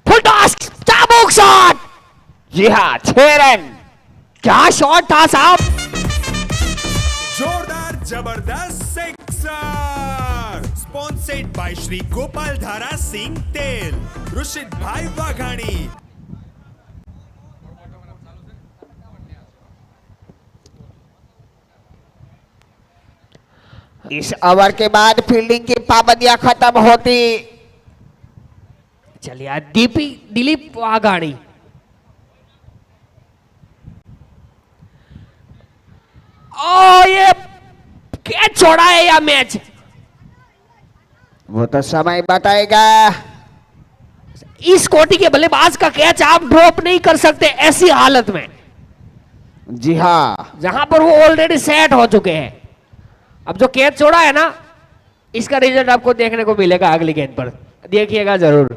फुल टॉस, चाबुक शॉट। जी हाँ, 6 रन। क्या शॉट था साहब। जोरदार जबरदस्त sixer. Sponsored by Shri Gopal Dhara Singh तेल, ऋषित भाई वाघाणी। इस ओवर के बाद फील्डिंग की पाबंदियां खत्म होती। चलिए दिलीप वाघाणी। ओ ये कैच छोड़ा है या मैच? वो तो समय बताएगा। इस कोटि के बल्लेबाज का कैच आप ड्रॉप नहीं कर सकते ऐसी हालत में, जी हाँ, जहां पर वो ऑलरेडी सेट हो चुके हैं। अब जो कैच छोड़ा है ना, इसका रिजल्ट आपको देखने को मिलेगा अगली गेंद पर, देखिएगा जरूर।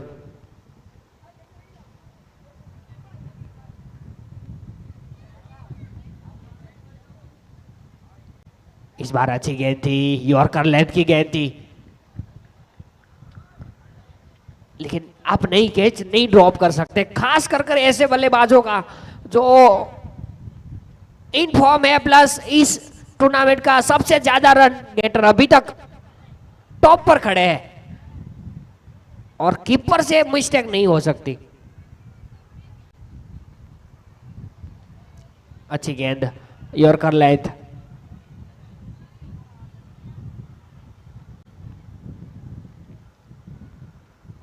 इस बार अच्छी गेंद थी, यॉर्कर लेंथ की गेंद थी, लेकिन आप नई कैच नहीं ड्रॉप कर सकते, खास कर ऐसे बल्लेबाजों का जो इन फॉर्म है, प्लस इस टूर्नामेंट का सबसे ज्यादा रन गेटर अभी तक टॉप पर खड़े हैं और कीपर से मिस्टेक नहीं हो सकती। अच्छी गेंद, यॉर्कर लेंथ,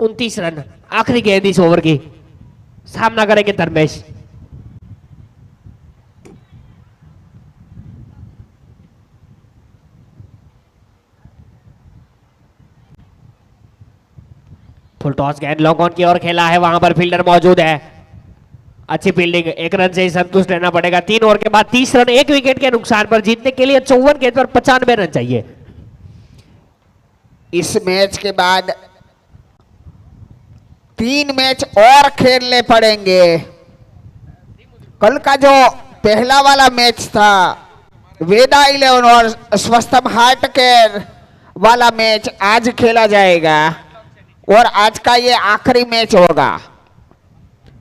उनतीस रन, आखिरी गेंद इस ओवर की, सामना करेंगे धर्मेश। फुल टॉस गेंद लॉन्ग ऑन की ओर खेला है, वहां पर फील्डर मौजूद है, अच्छी फील्डिंग, एक रन से ही संतुष्ट रहना पड़ेगा। 3 ओवर के बाद 30 रन, 1 विकेट के नुकसान पर जीतने के लिए 54 गेंद पर 95 रन चाहिए। इस मैच के बाद 3 मैच और खेलने पड़ेंगे। कल का जो पहला वाला मैच था वेदा 11 और स्वस्थम हार्ट केयर वाला मैच आज खेला जाएगा और आज का ये आखिरी मैच होगा।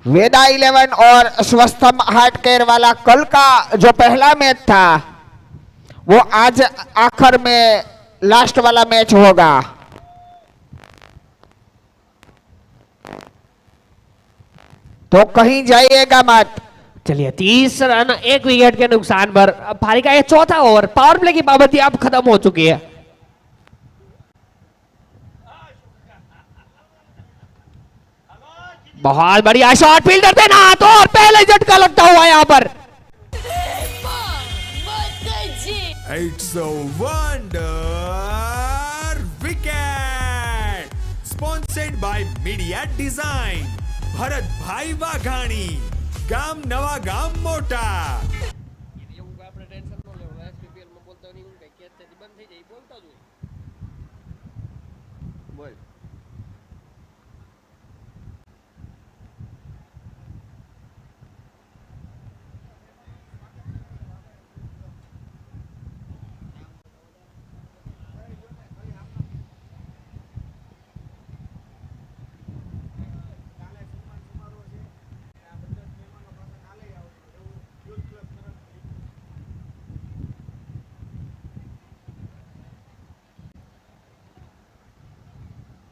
वेदा 11 और स्वस्थम हार्ट केयर वाला कल का जो पहला मैच था वो आज आखिर में लास्ट वाला मैच होगा। तो कहीं जाइएगा मत। चलिए 30 रन, 1 विकेट के नुकसान पर अब पारी का ये चौथा ओवर, पावर प्ले की पाबंदी अब खत्म हो चुकी है। बहुत बढ़िया शॉट, फील्डर देना तो और पहले झटका लगता हुआ यहां पर। It's a wonder wicket. Sponsored by Media Design. ભરત ભાઈ વાઘાણી, ગામ નવા ગામ મોટા.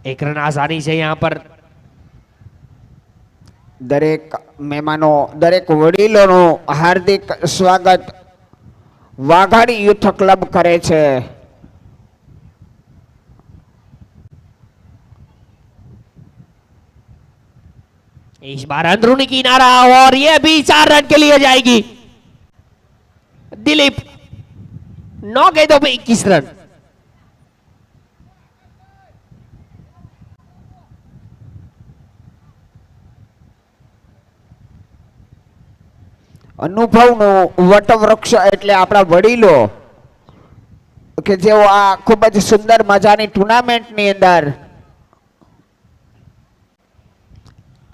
एक रन आसानी से यहां पर દરેક મહેમાનો, દરેક વડીલોનું હાર્દિક સ્વાગત વાઘાડી યુથ ક્લબ કરે છે। इस बार अंदरूनी किनारा और ये भी 4 रन के लिए जाएगी। दिलीप 9 गेंदों पे 21 रन। અનુભવનું વટવૃક્ષ એટલે આપણા વડીલો કે જેઓ આ ખૂબ જ સુંદર મજાની ટુર્નામેન્ટની અંદર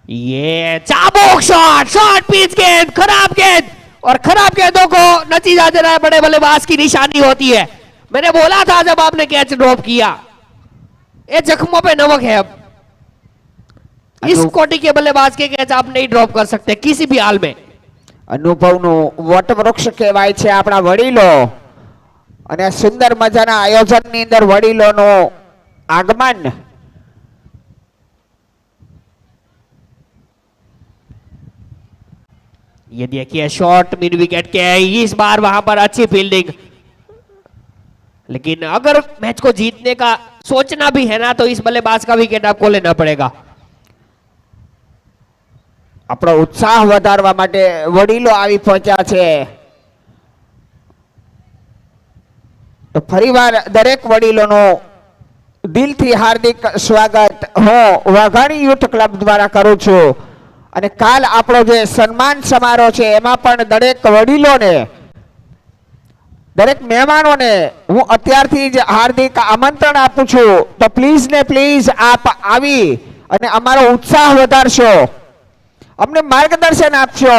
ये चाबुक शॉट, शॉर्ट पिच गेंद, खराब गेंद, और खराब गेंदों को नतीजा देना बड़े बल्लेबाज की निशानी होती है। मैंने बोला था जब आपने कैच ड्रॉप किया, ये जख्मों पे नमक है। अब इस कोटि के बल्लेबाज के कैच आप नहीं ड्रॉप कर सकते किसी भी हाल में। અનુભવનું વટવૃક્ષ કહેવાય છે આપણા વડીલો અને આ સુંદર મજાના આયોજનની અંદર વડીલોનું આગમન। ये देखिए शॉट मिड विकेट के, इस बार वहां पर अच्छी फील्डिंग, लेकिन अगर मैच को जीतने का सोचना भी है ना तो इस बल्लेबाज का विकेट आपको लेना पड़ेगा। આપણો ઉત્સાહ વધારવા માટે વડીલો આવી પહોંચ્યા છે। તો ફરીવાર દરેક વડીલોનો દિલથી હાર્દિક સ્વાગત હું વાઘાણી યુથ ક્લબ દ્વારા કરું છું। અને કાલ આપણો જે સન્માન સમારોહ છે એમાં પણ દરેક વડીલોને, દરેક મહેમાનોને હું અત્યારથી જ હાર્દિક આમંત્રણ આપું છું। તો પ્લીઝ ને પ્લીઝ આપ આવી અને અમારો ઉત્સાહ વધારશો, અમને માર્ગદર્શન આપશો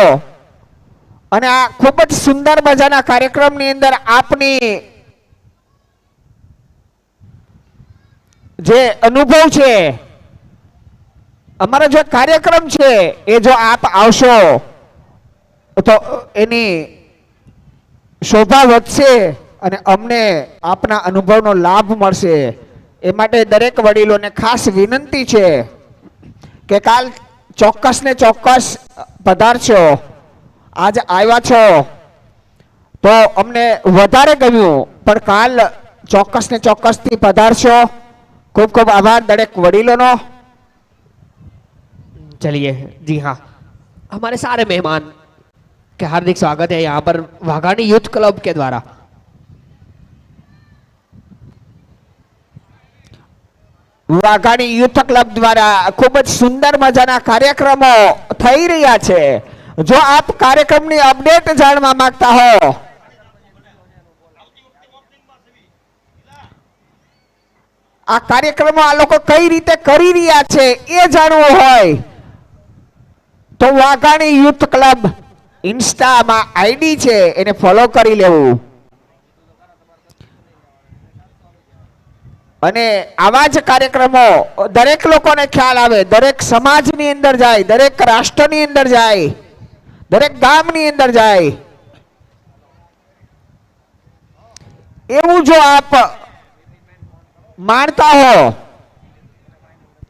અને આ ખૂબ જ સુંદર મજાના કાર્યક્રમની અંદર આપની જે અનુભવ છે, અમારો જે કાર્યક્રમ છે એ જો આપ આવશો તો એની શોભા વધશે અને અમને આપના અનુભવનો લાભ મળશે. એ માટે દરેક વડીલોને ખાસ વિનંતી છે કે કાલ ચોક્કસ ને ચોક્કસ પધારશો. આજ આવ્યા છો તો અમને વધારે ગમ્યું, પણ કાલ ચોક્કસ ને ચોક્કસથી પધારશો. ખૂબ ખૂબ આભાર દરેક વડીલોનો. चलिए जी हाँ, हमारे सारे मेहमान के हार्दिक स्वागत है यहाँ पर वाघानी यूथ क्लब के द्वारा. વાઘાણી યુથ ક્લબ દ્વારા ખૂબ જ સુંદર મજાના કાર્યક્રમો થઈ રહ્યા છે. જો આપ કાર્યક્રમની અપડેટ જાણવા માંગતા હો, આ કાર્યક્રમો આ લોકો કઈ રીતે કરી રહ્યા છે એ જાણવું હોય તો વાઘાણી યુથ ક્લબ ઇન્સ્ટામાં આઈડી છે, એને ફોલો કરી લેવું. અને આવા જ કાર્યક્રમો દરેક લોકોને ખ્યાલ આવે, દરેક સમાજની અંદર જાય, દરેક રાષ્ટ્રની અંદર જાય, દરેક ગામની અંદર જાય. એવું જો આપ માનતા હો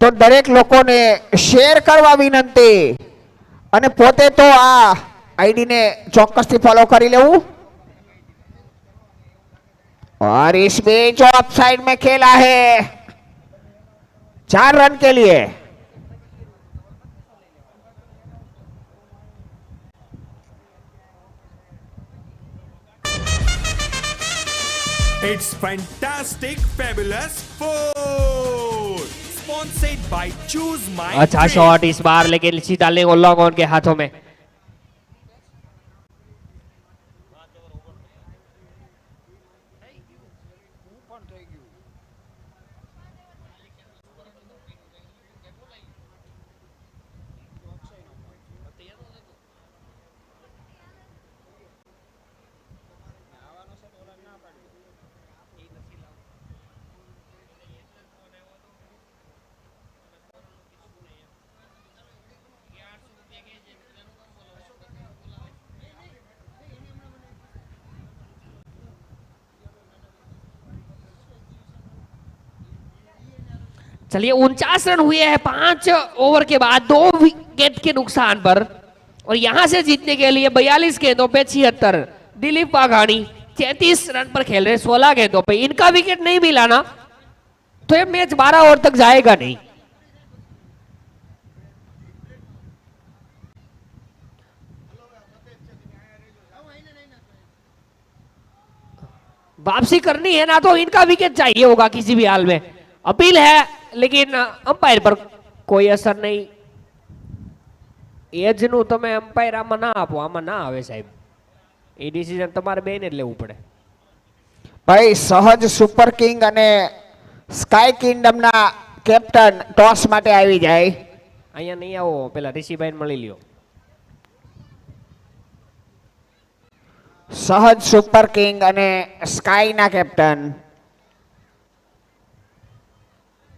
તો દરેક લોકોને શેર કરવા વિનંતી, અને પોતે તો આ આઈડીને ચોક્કસથી ફોલો કરી લેવું. और इस बीच ऑफ साइड में खेला है 4 रन के लिए. It's fantastic, fabulous four. Sponsored by Choose My अच्छा Dream. शॉट इस बार, लेकिन सीधा ले लॉन्ग ऑन के हाथों में. चलिए 49 रन हुए हैं 5 ओवर के बाद 2 विकेट के नुकसान पर, और यहां से जीतने के लिए 42 गेंदों पे 76. दिलीप वाघानी 33 रन पर खेल रहे 16 गेंदों पे. इनका विकेट नहीं मिला ना तो ये मैच 12 ओवर तक जाएगा नहीं. वापसी करनी है ना तो इनका विकेट चाहिए होगा किसी भी हाल में. अपील है लेकिन अंपायर पर कोई असर नहीं. એજનું તમે અંપાયર આમાં ના આપો, આમાં ના આવે સાહેબ. એ ડિસિઝન તમારે બેને જ લેવું પડે. ભાઈ સહજ સુપર કિંગ અને સ્કાય કિંગડમના કેપ્ટન ટોસ માટે આવી જાય. અહીંયા નહીં આવો, પેલા ઋષિભાઈ મળી લ્યો. સહજ સુપર કિંગ અને સ્કાયના કેપ્ટન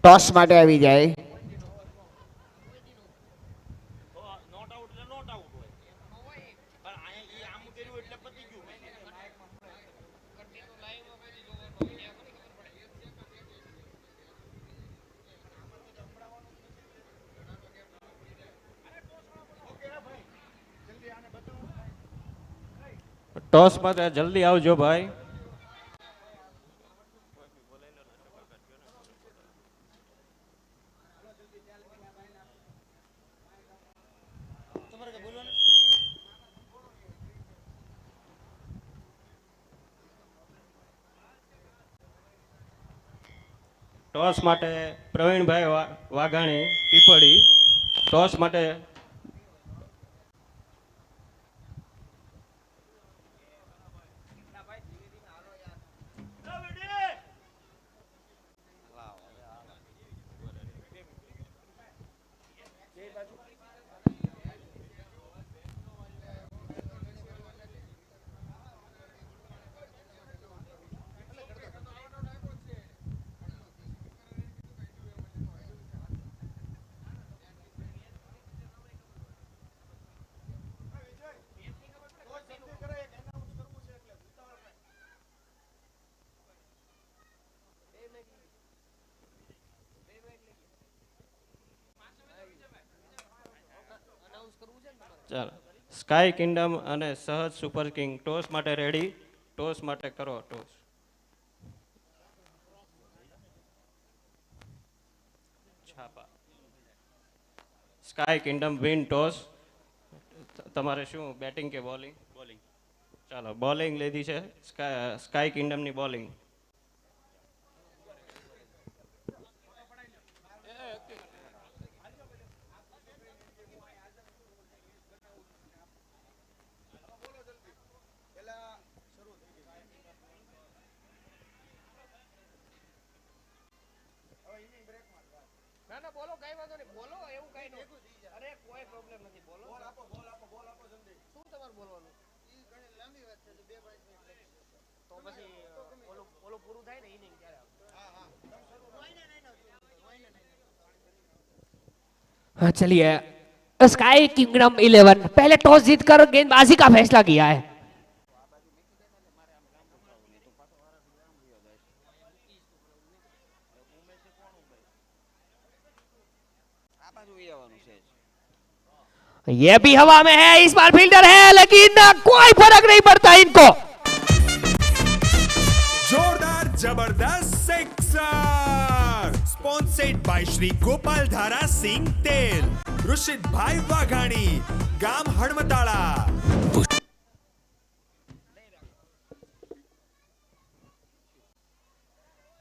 ટોસ માટે આવી જાય. ટોસ માટે જલ્દી આવજો ભાઈ. ટોસ માટે પ્રવીણભાઈ વાઘાણી પીપળી. ટોસ માટે ચાલો સ્કાય કિંગડમ અને સહજ સુપર કિંગ ટોસ માટે રેડી. ટોસ માટે કરો ટોસ. છાપા. Sky Kingdom win toss. તમારે શું બેટિંગ કે બોલિંગ? બોલિંગ. ચાલો બોલિંગ લીધી છે સ્કાય કિંગડમની બોલિંગ. हाँ चलिए, स्काई किंगडम 11 पहले टॉस जीतकर गेंदबाजी का फैसला किया है. ये भी हवा में है, इस बार फील्डर है लेकिन कोई फर्क नहीं पड़ता इनको. जोरदार जबरदस्त sixer sponsored by Shri Gopal Dhara Singh तेल, ऋषित भाई वाघाणी, गाम हड़मताड़ा.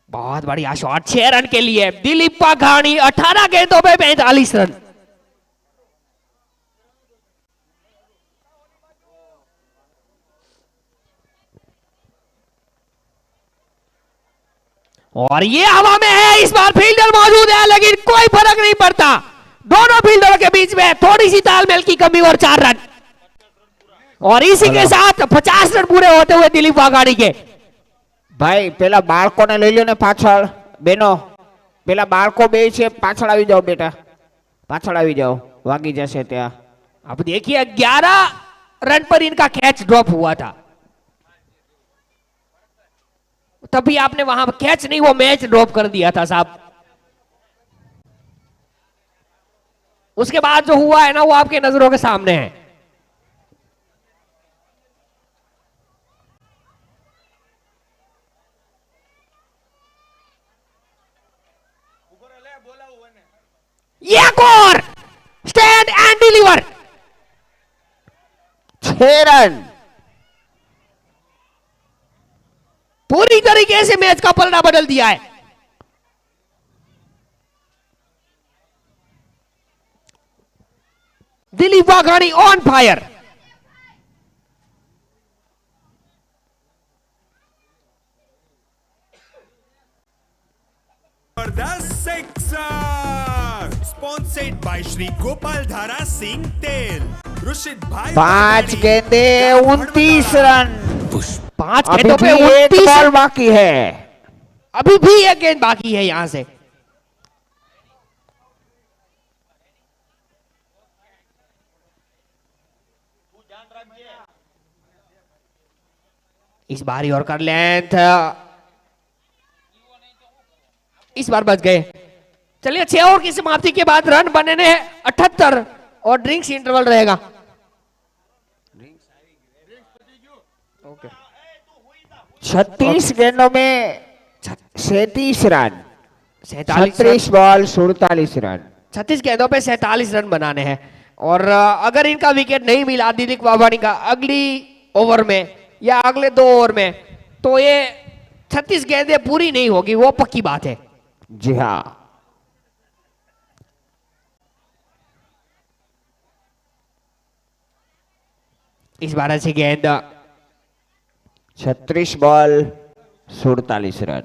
बहुत बढ़िया शॉट 6 रन के लिए. दिलीप वाघाणी 18 गेंदों पे 45 रन. और ये हवा में है, इस बार फील्डर मौजूद है लेकिन कोई फर्क नहीं पड़ता. दोनों फील्डरों के बीच में थोड़ी सी तालमेल की कमी और 4 रन. और इसी के साथ 50 रन पूरे होते हुए दिलीप वाघाणी के. ભાઈ પેલા બાળકોને લઈ લો ને પાછળ. બેનો પેલા બાળકો બે છે, પાછળ આવી જાઓ બેટા, પાછળ આવી જાઓ, વાગી જશે ત્યાં. अब देखिए 11 रन पर इनका कैच ड्रॉप हुआ था. तभी आपने वहां कैच नहीं, वो मैच ड्रॉप कर दिया था साहब. उसके बाद जो हुआ है ना, वो आपके नजरों के सामने है. ये और स्टैंड एंड डिलीवर. 6 રન. पूरी तरीके से मैच का पलड़ा बदल दिया है. Dilip Waghani on fire. जबरदस्त sixer sponsored by Shri Gopal Dhara Singh तेल, ऋषित भाई 5 गेंदे 29 रन. 5 अभी गेंदों पे भी एक 29 बॉल बाकी है. अभी भी एक गेंद बाकी है यहां से. इस बार यॉर्कर लेंथ, इस बार बच गए. चलिए 6 ओवर की समाप्ति के बाद रन बने हैं 78 और ड्रिंक्स इंटरवल रहेगा. 36 गेंदों में 37 रन. 47 36 ball 47 run. 36 गेंदों पे 47 रन बनाने हैं. और अगर इनका विकेट नहीं मिला दिलीप वाघाणी का अगली ओवर में या अगले 2 ओवर में, तो ये 36 गेंदें पूरी नहीं होगी, वो पक्की बात है. जी हाँ. इस बार अच्छी गेंद. 36 बॉल 47 रन.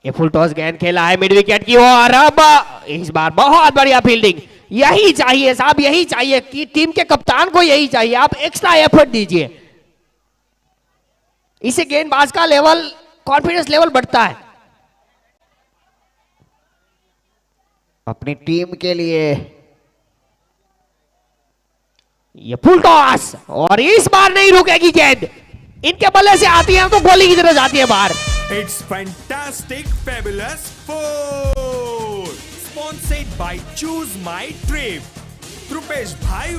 ये फुल टॉस गेंद खेला है मिड विकेट की ओर. अब इस बार बहुत बढ़िया फील्डिंग. यही चाहिए साहब, यही चाहिए कि टीम के कप्तान को यही चाहिए. आप एक्स्ट्रा एफर्ट दीजिए, इससे गेंदबाज का लेवल, कॉन्फिडेंस लेवल बढ़ता है. अपनी टीम के लिए ये फुल टॉस, और इस बार नहीं रुकेगी गेंद. इनके बल्ले से आती है तो गोली की तरह जाती है बाहर. It's fantastic, fabulous four. Sponsored by Choose My Trip. Trupesh Bhai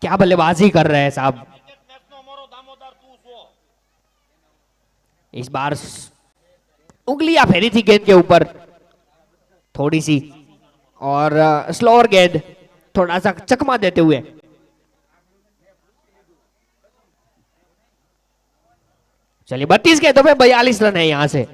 क्या बल्लेबाजी कर रहे हैं साहब। इस बार उंगलियां फेरी थी गेंद के ऊपर थोड़ी सी, और स्लोअर गेंद थोड़ा सा चकमा देते हुए। चलिए 32 गेंदों में 42 रन है यहां से।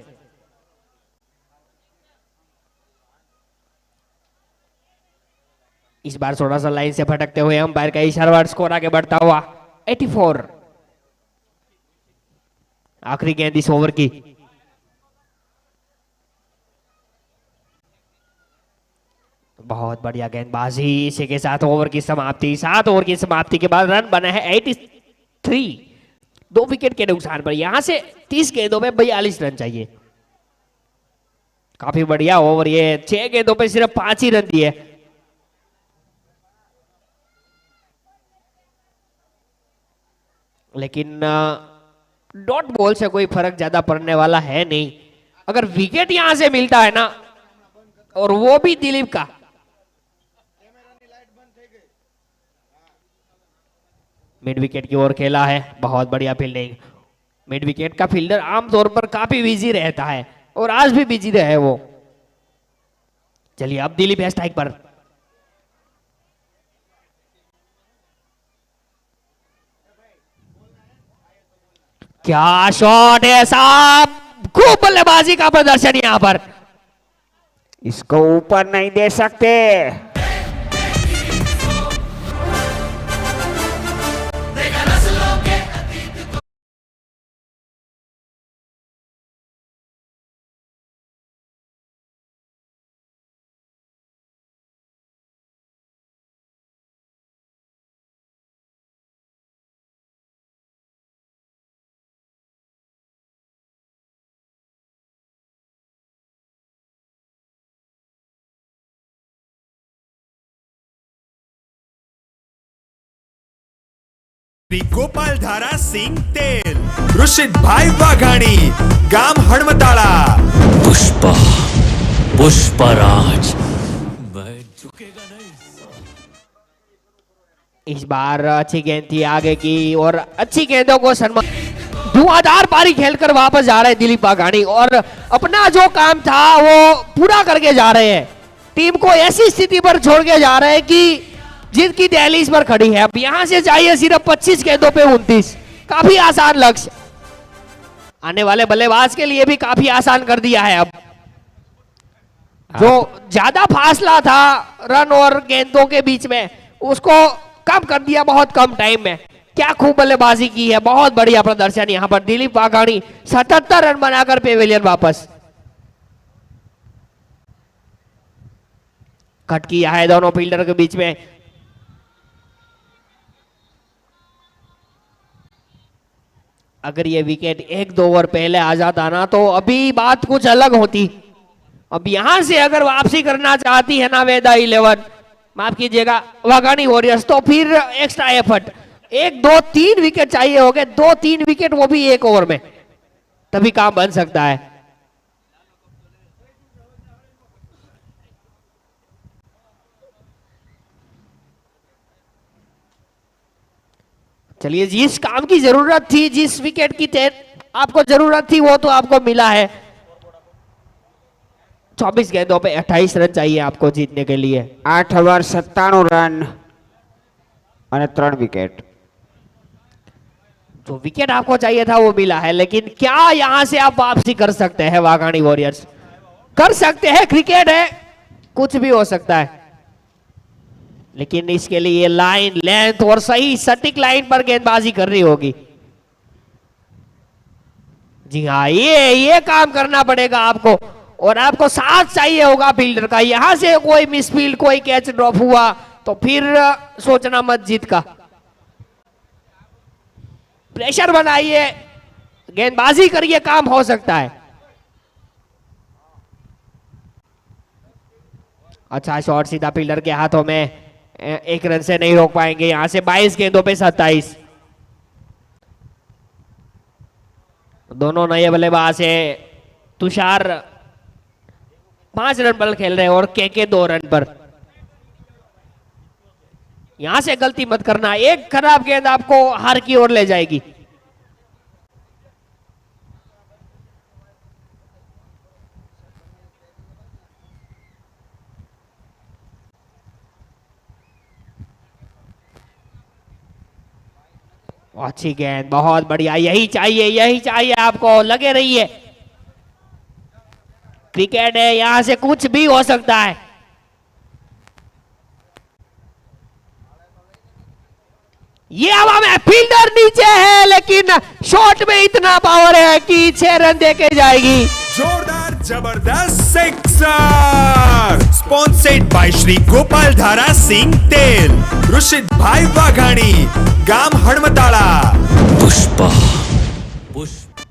इस बार थोड़ा सा लाइन से भटकते हुए अंपायर का इशारा, स्कोर आगे बढ़ता हुआ 84। आखिरी गेंद इस ओवर की। बहुत बढ़िया गेंदबाजी, इसी के साथ ओवर की समाप्ति। 7 ओवर की समाप्ति के बाद रन बना है 83, 2 विकेट के नुकसान पर। यहां से 30 गेंदों में 42 रन चाहिए। काफी बढ़िया ओवर ये। 6 गेंदों पे सिर्फ 5 ही रन दिए। लेकिन डॉट बॉल से कोई फर्क ज्यादा पड़ने वाला है नहीं। अगर विकेट यहां से मिलता है ना, और वो भी दिलीप का, मिड विकेट की ओर खेला है। बहुत बढ़िया फील्डिंग। मिड विकेट का फील्डर आमतौर पर काफी बिजी रहता है, और आज भी बिजी रहे वो। चलिए अब दिलीप है स्ट्राइक पर। क्या शॉट है साहब, खूब बल्लेबाजी का प्रदर्शन यहां पर। इसको ऊपर नहीं दे सकते। श्री गोपाल धारा सिंह तेल, ऋषित भाई वाघाणी, गाम हड़मताड़ा। पुष्पा पुष्पराज, मैं झुकेगा नहीं। इस बार अच्छी गेंद थी आगे की, और अच्छी गेंदों को सम्मान। धुआंधार पारी खेलकर वापस जा रहे हैं दिलीप वाघाणी, और अपना जो काम था वो पूरा करके जा रहे हैं। टीम को ऐसी स्थिति पर छोड़ के जा रहे हैं कि जीत की दहलीज पर खड़ी है। अब यहां से चाहिए सिर्फ 25 गेंदों पे 29। काफी आसान लक्ष्य, आने वाले बल्लेबाज के लिए भी काफी आसान कर दिया है। अब जो ज्यादा फासला था रन और गेंदों के बीच में, उसको कम कर दिया बहुत कम टाइम में। क्या खूब बल्लेबाजी की है, बहुत बढ़िया प्रदर्शन यहां पर। दिलीप वाघाणी 77 रन बनाकर पेविलियन वापस। कट किया है दोनों फील्डर के बीच में। अगर ये विकेट 1-2 ओवर पहले आ जाता ना, तो अभी बात कुछ अलग होती। अब यहां से अगर वापसी करना चाहती है ना वेदा 11, माफ कीजिएगा वाघाणी वॉरियर्स, तो फिर एक्स्ट्रा एफर्ट। 1, 2, 3 विकेट चाहिए होंगे। 2-3 विकेट, वो भी 1 ओवर में, तभी काम बन सकता है। चलिए, जिस काम की जरूरत थी, जिस विकेट की आपको जरूरत थी, वो तो आपको मिला है। 24 गेंदों पे 28 रन चाहिए आपको जीतने के लिए। 8 ओवर 97 रन और 3 विकेट। जो विकेट आपको चाहिए था वो मिला है, लेकिन क्या यहां से आप वापसी कर सकते हैं? वाघाणी वॉरियर्स कर सकते हैं, क्रिकेट है, कुछ भी हो सकता है। लेकिन इसके लिए लाइन, लेंथ और सही सटीक लाइन पर गेंदबाजी करनी होगी। जी हाँ, ये काम करना पड़ेगा आपको, और आपको साथ चाहिए होगा फील्डर का। यहां से कोई मिसफील्ड, कोई कैच ड्रॉप हुआ तो फिर सोचना मत जीत का। प्रेशर बनाइए, गेंदबाजी करिए, काम हो सकता है। अच्छा शॉट सीधा फील्डर के हाथों में, 1 रन से नहीं रोक पाएंगे। यहां से 22 गेंदों पे 27। दोनों नए बल्लेबाज है। तुषार 5 रन पर खेल रहे हैं और के 2 रन पर। यहां से गलती मत करना, एक खराब गेंद आपको हार की ओर ले जाएगी। अच्छी गेंद, बहुत बढ़िया, यही चाहिए आपको, लगे रहिए। क्रिकेट है, यहां से कुछ भी हो सकता है। ये हवा में, फील्डर नीचे है लेकिन शॉट में इतना पावर है कि 6 रन देके जाएगी। जोरदार जबरदस्त sixer, sponsored by Shri Gopal Dhara Singh तेल, ऋषित भाई वाघाणी, गाम हड़मताड़ा। पुष्पा पुष्प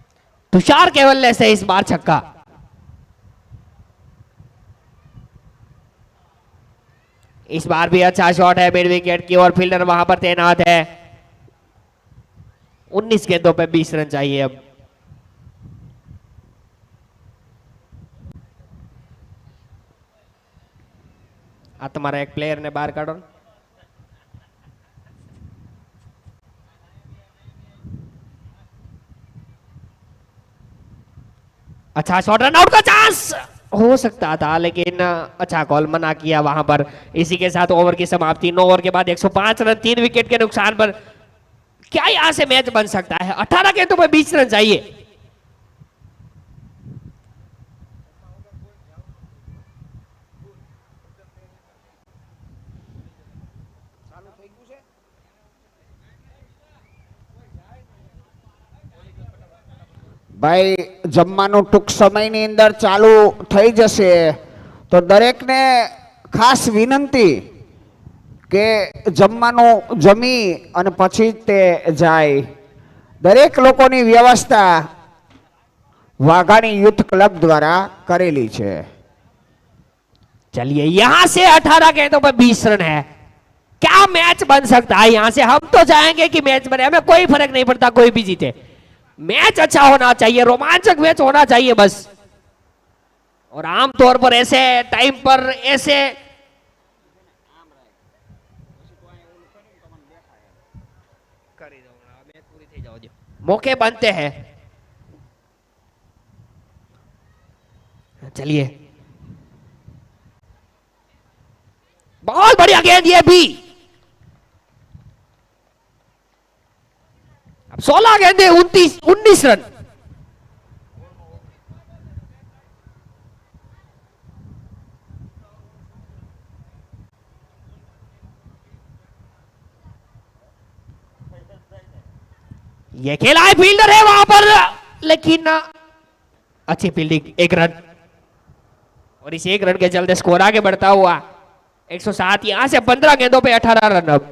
तुषार के बल्ले से इस बार छक्का। इस बार भी अच्छा शॉट है मिड विकेट की और फील्डर वहां पर तैनात है। 19 गेंदों पे 20 रन चाहिए अब। तुम्हारा एक प्लेयर ने बाहर काटो। अच्छा शॉट, रन आउट का चांस हो सकता था लेकिन अच्छा कॉल, मना किया वहां पर। इसी के साथ ओवर की समाप्ति। 9 ओवर के बाद 105 रन, 3 विकेट के नुकसान पर क्या यहां से मैच बन सकता है? 18 गेंदों पर 20 रन चाहिए। ભાઈ જમવાનું ટૂંક સમયની અંદર ચાલુ થઈ જશે તો દરેકને ખાસ વિનંતી કે જમવાનું જમી અને પછી જ તે જાય. દરેક લોકોની વ્યવસ્થા વાઘાણી યુથ ક્લબ દ્વારા કરેલી છે. चलिए यहां से 18 गेंदों पर 20 रन है। क्या मैच बन सकता है यहां से? हम तो चाहेंगे कि मैच बने, हमें कोई फर्क नहीं पड़ता कोई भी जीते, मैच अच्छा होना चाहिए, रोमांचक मैच होना चाहिए बस। और आमतौर पर ऐसे टाइम पर ऐसे मौके बनते हैं। चलिए बहुत बढ़िया गेंद ये भी। अब 16 गेंदे 19 रन। ये खेला है, फील्डर है वहां पर लेकिन अच्छी फील्डिंग, 1 रन। और इस 1 रन के चलते स्कोर आगे बढ़ता हुआ 107। यहां से 15 गेंदों पे 18 रन। अब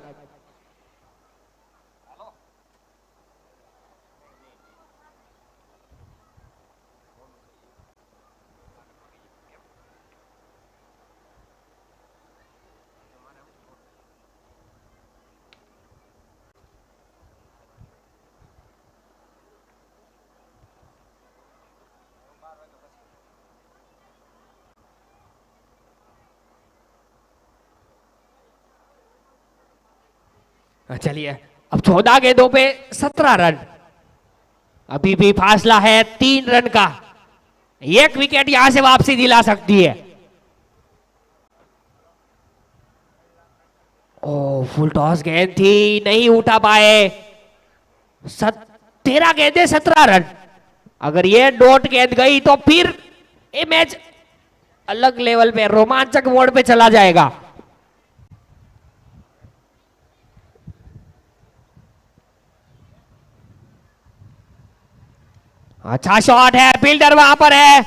चलिए अब 14 गेंदों पे 17 रन। अभी भी फासला है 3 रन का। 1 विकेट यहां से वापसी दिला सकती है। ओ फुल टॉस गेंद थी, नहीं उठा पाए। 13 गेंदे 17 रन। अगर ये डॉट गेंद गई तो फिर ये मैच अलग लेवल पे, रोमांचक मोड पे चला जाएगा। अच्छा शॉट है, फील्डर वहां पर है,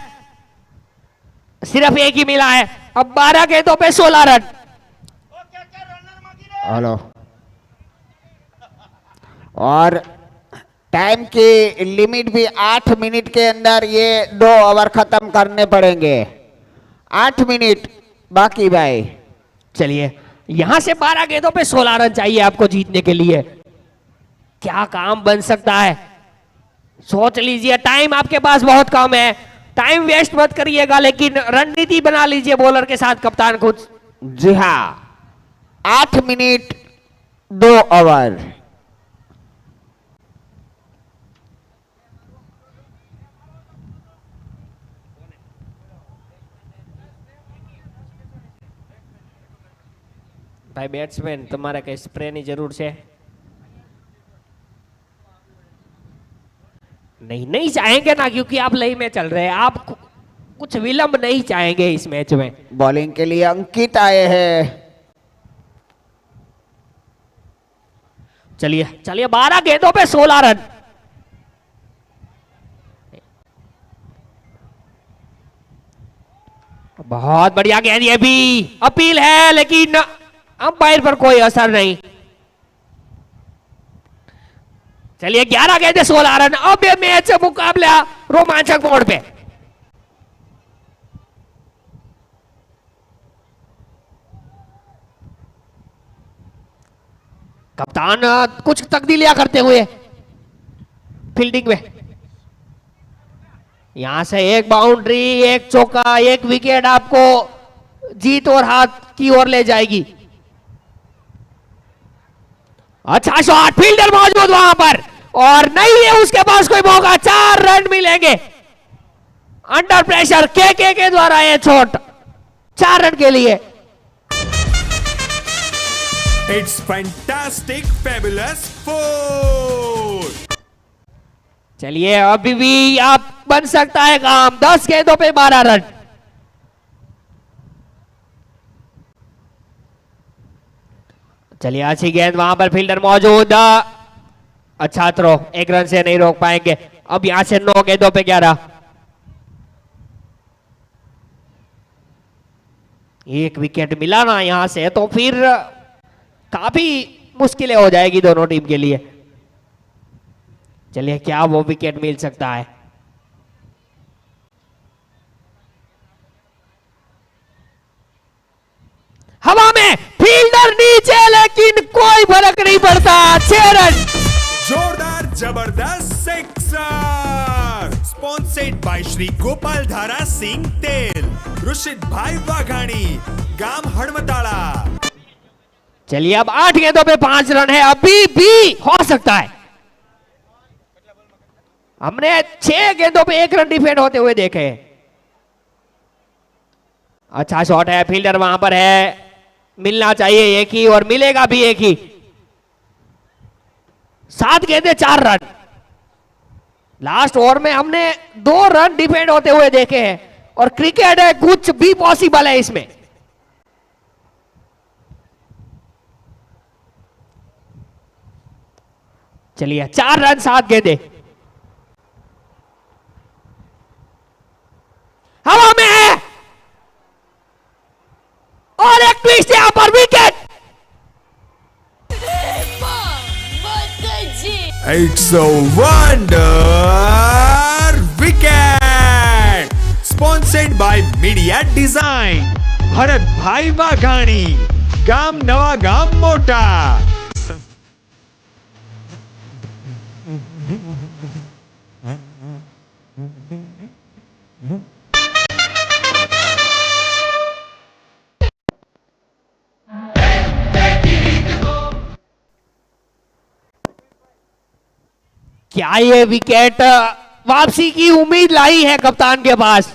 सिर्फ 1 ही मिला है। अब 12 गेंदों पे 16 रन। हेलो, और टाइम की लिमिट भी 8 मिनट के अंदर ये 2 ओवर खत्म करने पड़ेंगे। 8 मिनट बाकी भाई। चलिए यहां से 12 गेंदों पे 16 रन चाहिए आपको जीतने के लिए। क्या काम बन सकता है सोच लीजिए। टाइम टाइम आपके पास बहुत कम है, टाइम वेस्ट मत करिएगा, लेकिन रणनीति बना लीजिए बॉलर के साथ कप्तान खुद। जी हाँ, 8 मिनट 2 ओवर। ભાઈ બેટ્સમેન તમારે કઈ સ્પ્રે ની જરૂર છે? नहीं नहीं चाहेंगे ना, क्योंकि आप लई में चल रहे हैं, आप कुछ विलंब नहीं चाहेंगे इस मैच में। बॉलिंग के लिए अंकित आए हैं। चलिए चलिए, 12 गेंदों पे 16 रन। बहुत बढ़िया गेंद, ये भी अपील है लेकिन अंपायर पर कोई असर नहीं। चलिए 11 गेंदे 16 रन। अब ये मैच मुकाबला रोमांचक मोड़ पे। कप्तान कुछ तब्दीलियां करते हुए फील्डिंग में, यहां से एक बाउंड्री, एक चौका, एक विकेट आपको जीत और हाथ की ओर ले जाएगी। अच्छा शॉट, फील्डर मौजूद वहां पर और नहीं है उसके पास कोई मौका। 4 रन मिलेंगे अंडर प्रेशर। के द्वारा ये शॉट 4 रन के लिए। It's fantastic, fabulous 4. चलिए अभी भी आप बन सकता है काम। 10 गेंदों पे 12 रन। चलिए अच्छी गेंद, वहां पर फील्डर मौजूद। अच्छा थ्रो, 1 रन से नहीं रोक पाएंगे। अब यहां से 9 गेंदों पे 11। एक विकेट मिला ना यहां से तो फिर काफी मुश्किलें हो जाएगी दोनों टीम के लिए। चलिए क्या वो विकेट मिल सकता है? हवा में, फील्डर नीचे, लेकिन कोई फर्क नहीं पड़ता। 6 रन। जोरदार जबरदस्त sixer, sponsored by Shri Gopal Dhara Singh तेल, ऋषित भाई वाघाणी, गाम हड़मताड़ा। चलिए अब 8 गेंदों पे 5 रन है, अभी भी हो सकता है। हमने 6 गेंदों पे 1 रन डिफेंड होते हुए देखे। अच्छा शॉट है, फील्डर वहां पर है, मिलना चाहिए एक ही और मिलेगा भी एक ही। 7 गेंदे 4 रन। लास्ट ओवर में हमने 2 रन डिफेंड होते हुए देखे हैं और क्रिकेट है, कुछ भी पॉसिबल है इसमें। चलिए 4 रन 7 गेंदे। हवा में है और एक ट्विस्ट यहां पर, wicket. It's a wonder wicket, sponsored by Media Design, Bharat भाई वाघाणी, गाम नवा गाम मोटा। क्या ये विकेट वापसी की उम्मीद लाई है कप्तान के पास?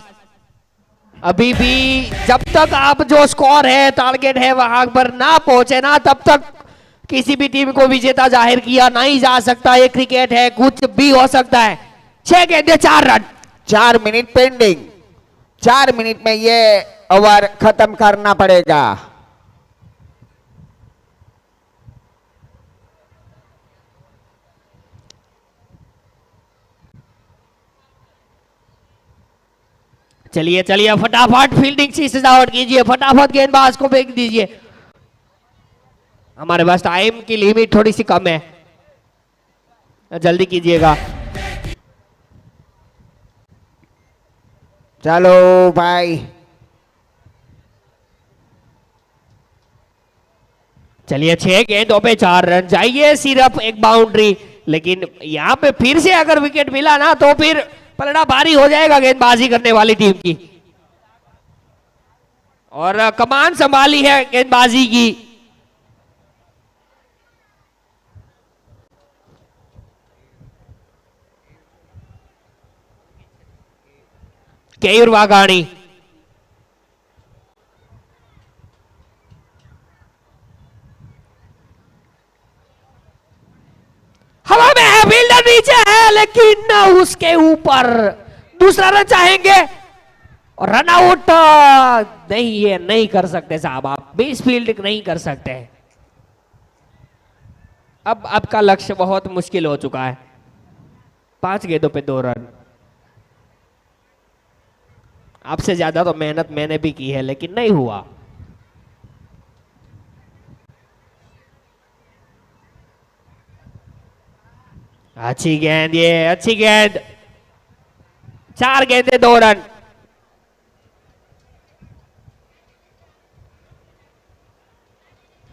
अभी भी जब तक आप जो स्कोर है, टारगेट है, वहां पर ना पहुंचे ना, तब तक किसी भी टीम को विजेता जाहिर किया नहीं जा सकता। ये क्रिकेट है, कुछ भी हो सकता है। 6 गेंदे 4 रन। 4 minute pending. 4 मिनट में ये ओवर खत्म करना पड़ेगा। चलिए चलिए फटाफट फील्डिंग से सजावट कीजिए, फटाफट गेंदबाज को फेंक दीजिए। हमारे पास टाइम की लिमिट थोड़ी सी कम है, जल्दी कीजिएगा। चलो भाई, चलिए 6 गेंदों पे 4 रन चाहिए, सिर्फ एक बाउंड्री। लेकिन यहां पे फिर से अगर विकेट मिला ना तो फिर पलड़ा भारी हो जाएगा गेंदबाजी करने वाली टीम की। और कमान संभाली है गेंदबाजी की। केयूर वाघाणी, हवा में है, फील्डर नीचे है, लेकिन उसके ऊपर दूसरा रन चाहेंगे और रन आउट नहीं, ये नहीं कर सकते साहब, आप बेस फील्ड नहीं कर सकते। अब आपका लक्ष्य बहुत मुश्किल हो चुका है। 5 गेंदों पे 2 रन। आपसे ज्यादा तो मेहनत मैंने भी की है, लेकिन नहीं हुआ। अच्छी गेंद, ये अच्छी गेंद। 4 गेंदे 2 रन।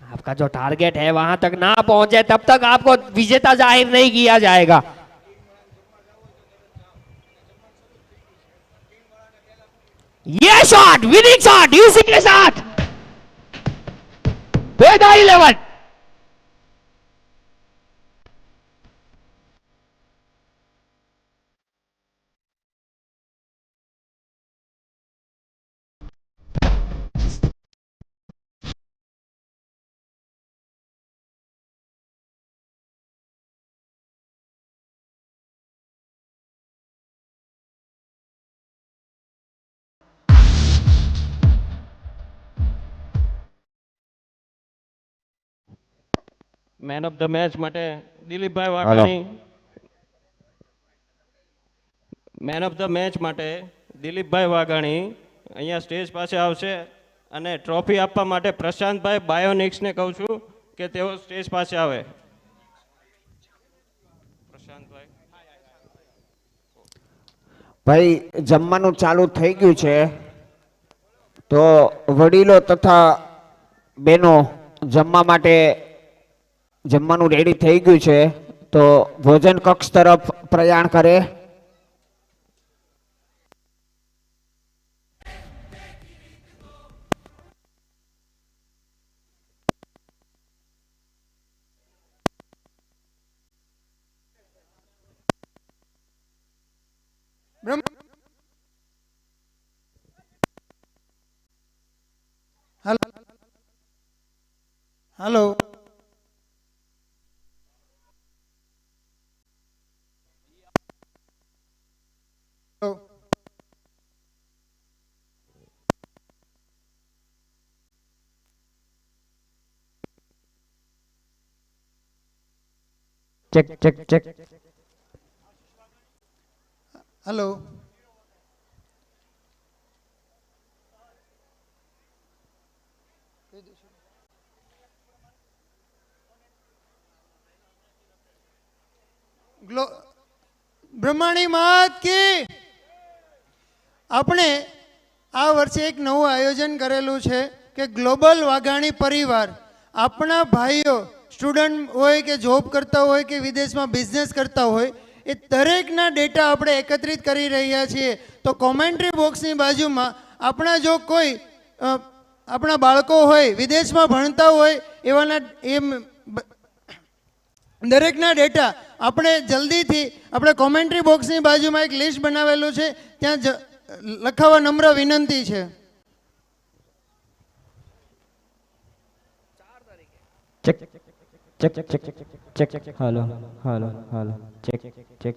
आपका जो टारगेट है वहां तक ना पहुंचे तब तक आपको विजेता जाहिर नहीं किया जाएगा। ये शॉट, विनिंग शॉट, इसी के साथ बेदा 11। મેન ઓફ ધ મેચ માટે Dilipbhai Waghani. Man of the match માટે દિલીપભાઈ વાઘાણી અહીંયા સ્ટેજ પાસે આવશે અને ટ્રોફી આપવા માટે પ્રશાંતભાઈ બાયોનિક્સને કહું છું કે તેઓ સ્ટેજ પાસે આવે. પ્રશાંતભાઈ. ભાઈ જમવાનું ચાલુ થઈ ગયું છે, તો વડીલો તથા બહેનો જમવા માટે જમવાનું રેડી થઈ ગયું છે, તો ભોજન કક્ષ તરફ પ્રયાણ કરે. Hello, check check check. Hello, Brahmani માત કી. આપણે આ વર્ષે એક નવું આયોજન કરેલું છે કે ગ્લોબલ વાઘાણી પરિવાર. આપણા ભાઈઓ સ્ટુડન્ટ હોય કે જોબ કરતા હોય કે વિદેશમાં બિઝનેસ કરતા હોય, એ દરેકના ડેટા આપણે એકત્રિત કરી રહ્યા છીએ. તો કોમેન્ટ્રી બોક્સની બાજુમાં આપણા જો કોઈ આપણા બાળકો હોય વિદેશમાં ભણતા હોય એવાના દરેકના ડેટા આપણે જલ્દીથી આપણે કોમેન્ટ્રી બોક્સની બાજુમાં એક લિસ્ટ બનાવેલું છે, ત્યાં લખાવવા નમ્ર વિનંતી છે. Check check check check check. Hello hello hello, check check.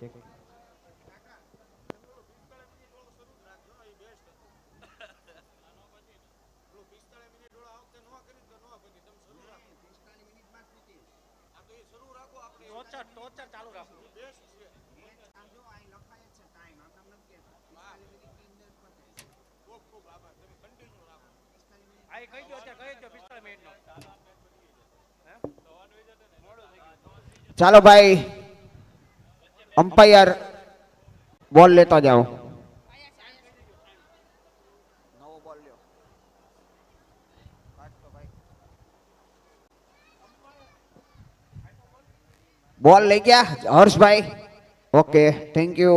ચાલો ભાઈ, અમ્પાયર બોલ લેતા જાઓ. બોલ લઈ ગયા હર્ષભાઈ? Okay, thank you.